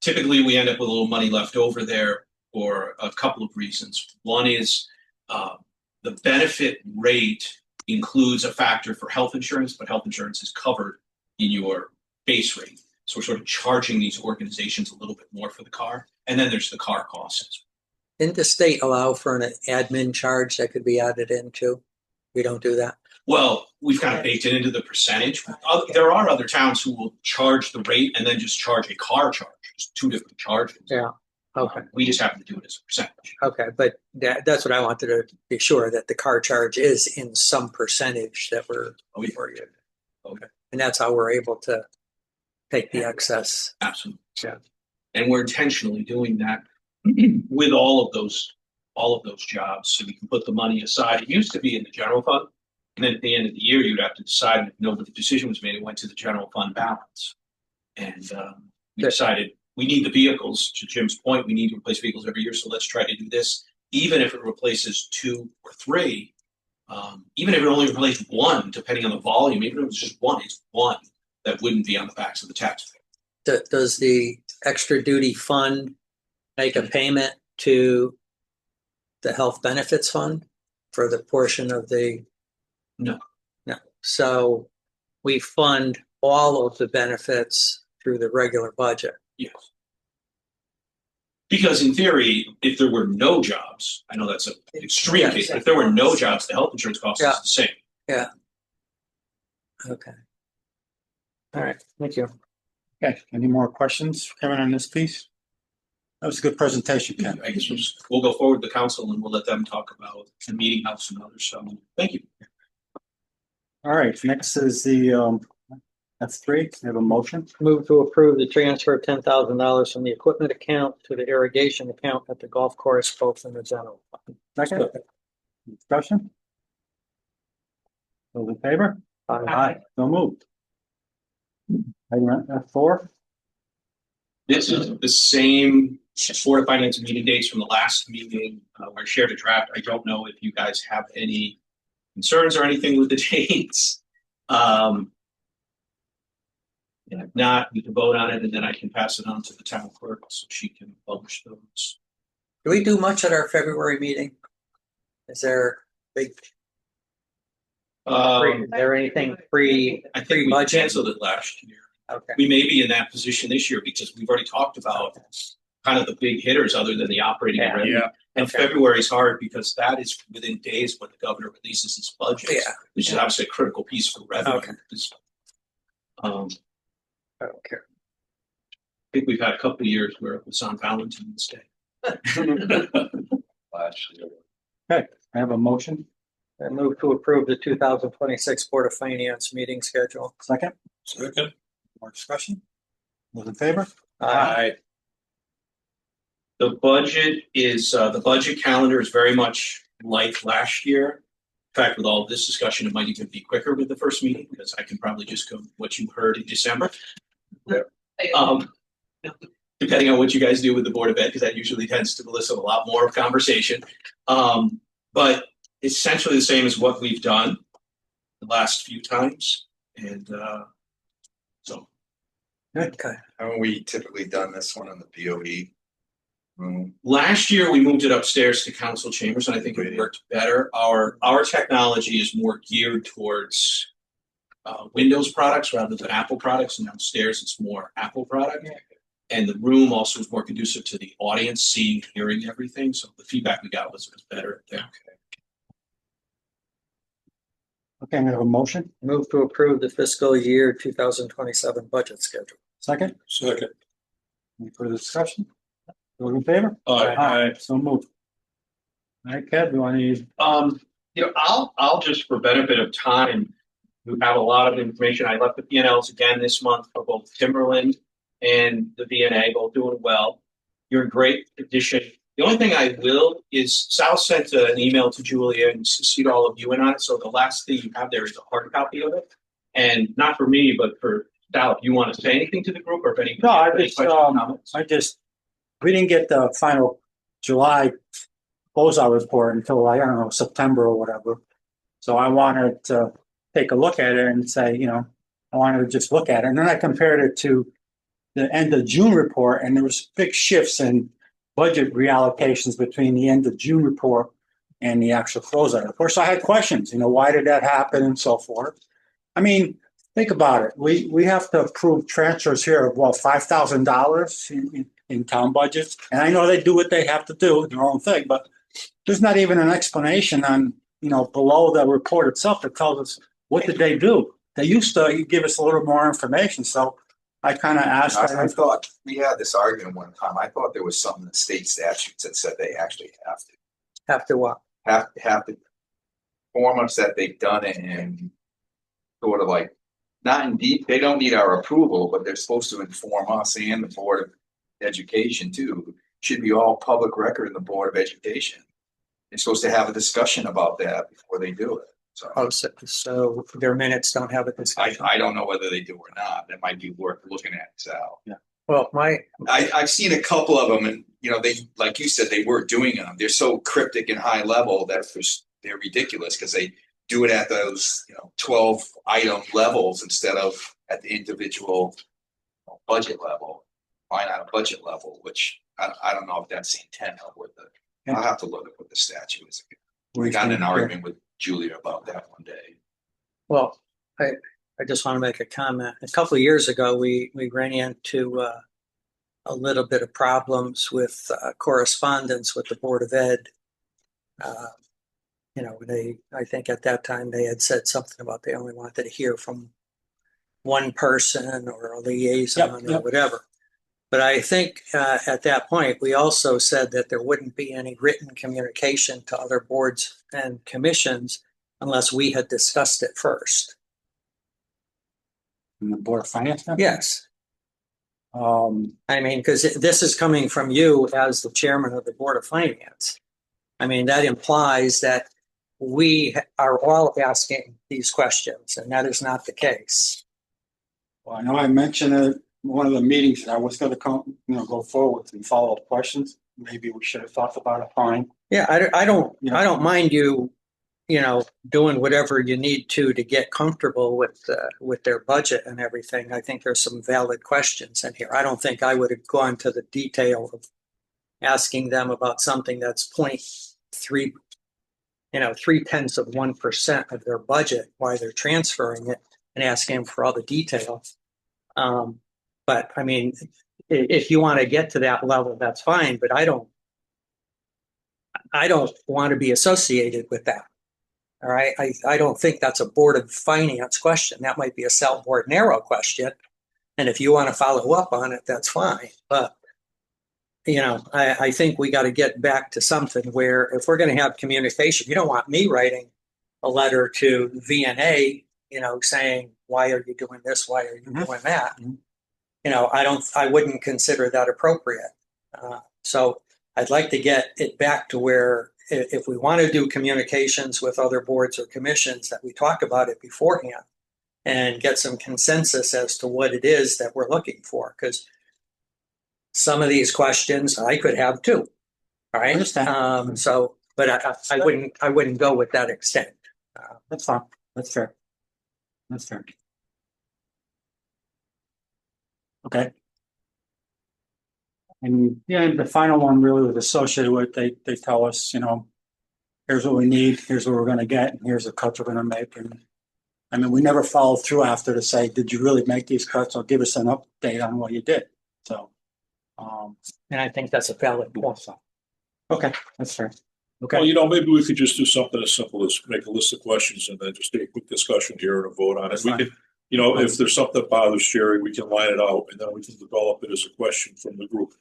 typically we end up with a little money left over there for a couple of reasons. One is the benefit rate includes a factor for health insurance, but health insurance is covered in your base rate. So we're sort of charging these organizations a little bit more for the car. And then there's the car costs. Didn't the state allow for an admin charge that could be added into? We don't do that. Well, we've kind of baked it into the percentage. There are other towns who will charge the rate and then just charge a car charge. just two different charges. Yeah. Okay. We just happen to do it as a percentage. Okay, but that's what I wanted to be sure that the car charge is in some percentage that we're getting. Okay. And that's how we're able to take the excess. Absolutely. Yeah. And we're intentionally doing that with all of those jobs, so we can put the money aside. It used to be in the general fund, and then at the end of the year, you'd have to decide, and know that the decision was made, it went to the general fund balance. And we decided we need the vehicles, to Jim's point, we need to replace vehicles every year, so let's try to do this, even if it replaces 2 or 3, even if it only replaces 1, depending on the volume, even if it's just 1, it's 1 that wouldn't be on the backs of the taxpayer. Does the extra duty fund make a payment to the health benefits fund for the portion of the? No. So we fund all of the benefits through the regular budget. Yes. Because in theory, if there were no jobs, I know that's an extreme case, but if there were no jobs, the health insurance cost is the same. Yeah. Okay. All right. Thank you. Okay, any more questions, Kevin, on this piece? That was a good presentation, Ken. I guess we'll go forward to the council and we'll let them talk about the meeting house and others. So thank you. All right, next is the F3. We have a motion. Move to approve the transfer of $10,000 from the equipment account to the irrigation account at the golf course, both in the general fund. Second. Discussion? Those in favor? Aye. So moved. Item F4. This is the same Board of Finance meeting dates from the last meeting where I shared a draft. I don't know if you guys have any concerns or anything with the dates. And if not, we can vote on it and then I can pass it on to the town clerk so she can publish those. Do we do much at our February meeting? Is there big? Is there anything I think we budget? canceled it last year. Okay. We may be in that position this year because we've already talked about kind of the big hitters other than the operating revenue. Yeah. And February is hard because that is within days when the governor releases his budget, which is obviously a critical piece for revenue. Okay. I don't care. think we've had a couple of years where it was on Valentine's Day. Last year. Okay, I have a motion. I move to approve the 2026 Board of Finance meeting schedule. Second. Second. More discussion? Those in favor? Aye. The budget calendar is very much like last year. In fact, with all this discussion, it might even be quicker with the first meeting because I can probably just go what you heard in December. Depending on what you guys do with the Board of Ed, because that usually tends to elicit a lot more of conversation. But essentially the same as what we've done the last few times. And so. Okay. Haven't we typically done this one in the BOE room? Last year, we moved it upstairs to council chambers, and I think it worked better. Our technology is more geared towards Windows products rather than Apple products, and downstairs it's more Apple product. And the room also is more conducive to the audience seeing, hearing everything. So the feedback we got was better there. Okay, we have a motion. Move to approve the fiscal year 2027 budget schedule. Second. Second. Any further discussion? Those in favor? Aye. So moved. All right, Kev, you want to? I'll just for benefit of time, we have a lot of information. I left the P&Ls again this month for both Timberland and the VNA, both doing well. You're a great addition. The only thing I will is Sal sent an email to Julia and CC'd all of you in on it. So the last thing you have there is a hard copy of it. And not for me, but for Sal, if you want to say anything to the group or if any. No, we didn't get the final July closeout report until I don't know, September or whatever. So I wanted to take a look at it and say, I wanted to just look at it. And then I compared it to the end of June report, and there was big shifts in budget reallocations between the end of June report and the actual closeout. Of course, I had questions, why did that happen and so forth. I mean, think about it. We have to approve transfers here of $5,000 in town budgets. And I know they do what they have to do, their own thing, but there's not even an explanation on, below the report itself that tells us what did they do. They used to give us a little more information. So I kind of asked. I thought we had this argument one time. I thought there was some in the state statutes that said they actually Have to what? have to form us that they've done it and sort of like, not in deep, they don't need our approval, but they're supposed to inform us and the Board of Education too. Should be all public record in the Board of Education. They're supposed to have a discussion about that before they do it. So Oh, so their minutes don't have a discussion. I don't know whether they do or not. That might be worth looking at, Sal. Well, I've seen a couple of them and, you know, they, like you said, they were doing them. They're so cryptic and high level that they're ridiculous because they do it at those, 12 item levels instead of at the individual budget level, line item budget level, which I don't know if that's the intent of what I'll have to look at what the statute is. We got in an argument with Julia about that one day. well, I just want to make a comment. A couple of years ago, we ran into a little bit of problems with correspondence with the Board of Ed. I think at that time they had said something about they only wanted to hear from one person or a liaison or whatever. But I think at that point, we also said that there wouldn't be any written communication to other boards and commissions unless we had discussed it first. In the Board of Finance? Yes. I mean, because this is coming from you as the chairman of the Board of Finance. I mean, that implies that we are all asking these questions, and that is not the case. Well, I know I mentioned it in one of the meetings that I was going to go forward and follow up questions. Maybe we should have thought about it. Fine. Yeah, I don't mind you, doing whatever you need to get comfortable with their budget and everything. I think there's some valid questions in here. I don't think I would have gone to the detail of asking them about something that's 0.3, 0.3% of their budget, why they're transferring it, and asking for all the details. But I mean, if you want to get to that level, that's fine. But I don't want to be associated with that. All right. I don't think that's a Board of Finance question. That might be a Sal Board narrow question. And if you want to follow up on it, that's fine. But, I think we got to get back to something where if we're going to have communication, you don't want me writing a letter to VNA, saying, why are you doing this? Why are you doing that? I wouldn't consider that appropriate. So I'd like to get it back to where if we want to do communications with other boards or commissions, that we talk about it beforehand and get some consensus as to what it is that we're looking for. Because some of these questions I could have too. All right. But I wouldn't go with that extent. That's fine. That's fair. That's fair. Okay. And the final one really was associated with, they tell us, here's what we need, here's what we're going to get, and here's the cuts we're going to make. And I mean, we never followed through after to say, did you really make these cuts, or give us an update on what you did? So, and I think that's a valid point. So, okay, that's fair. Okay. Well, maybe we could just do something as simple as make a list of questions and then just take a quick discussion here and a vote on it. We could, if there's something that bothers Jerry, we can line it out and then we can develop it as a question from the group.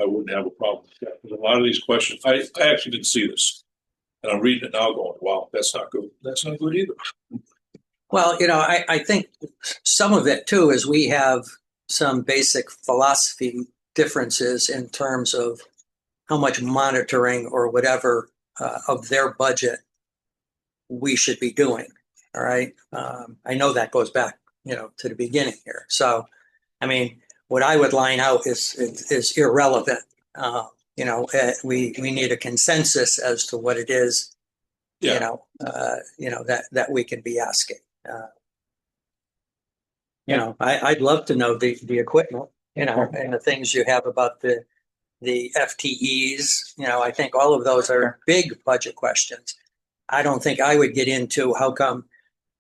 I wouldn't have a problem with that. Because a lot of these questions, I actually didn't see this. And I'm reading it now going, wow, that's not good. That's not good either. Well, I think some of it too is we have some basic philosophy differences in terms of how much monitoring or whatever of their budget we should be doing. All right. I know that goes back, to the beginning here. So, I mean, what I would line out is irrelevant. We need a consensus as to what it is, that we can be asking. I'd love to know the equipment, and the things you have about the FTEs. I think all of those are big budget questions. I don't think I would get into how come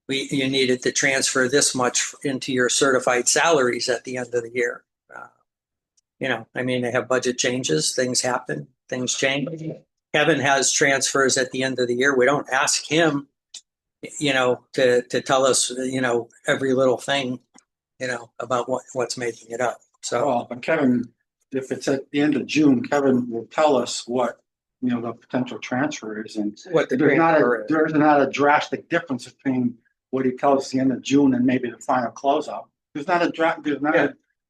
you needed to transfer this much into your certified salaries at the end of the year. They have budget changes, things happen, things change. Kevin has transfers at the end of the year. We don't ask him, to tell us, every little thing about what's making it up. So, Well, but Kevin, if it's at the end of June, Kevin will tell us what, the potential transfer is, and what the there's not transfer is. there's not a drastic difference between what he tells us the end of June and maybe the final closeout.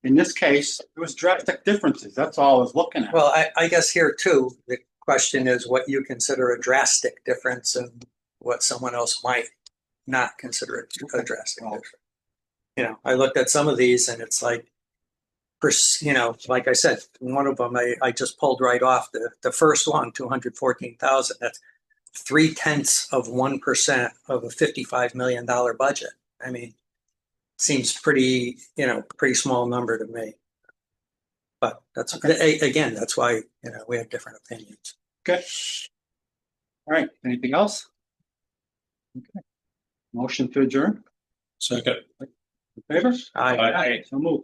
In this case, there was drastic differences. That's all I was looking at. Well, I guess here too, the question is what you consider a drastic difference and what someone else might not consider a drastic difference. I looked at some of these and it's like, like I said, one of them I just pulled right off the first one, 214,000. That's 0.3% of a $55 million budget. I mean, seems pretty small number to me. But that's again, that's why we have different opinions. Okay. All right. Anything else? Okay. Motion to adjourn. Second. In favor? Aye. So move.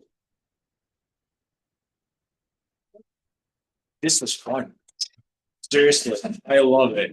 This was fun. Seriously, I love it.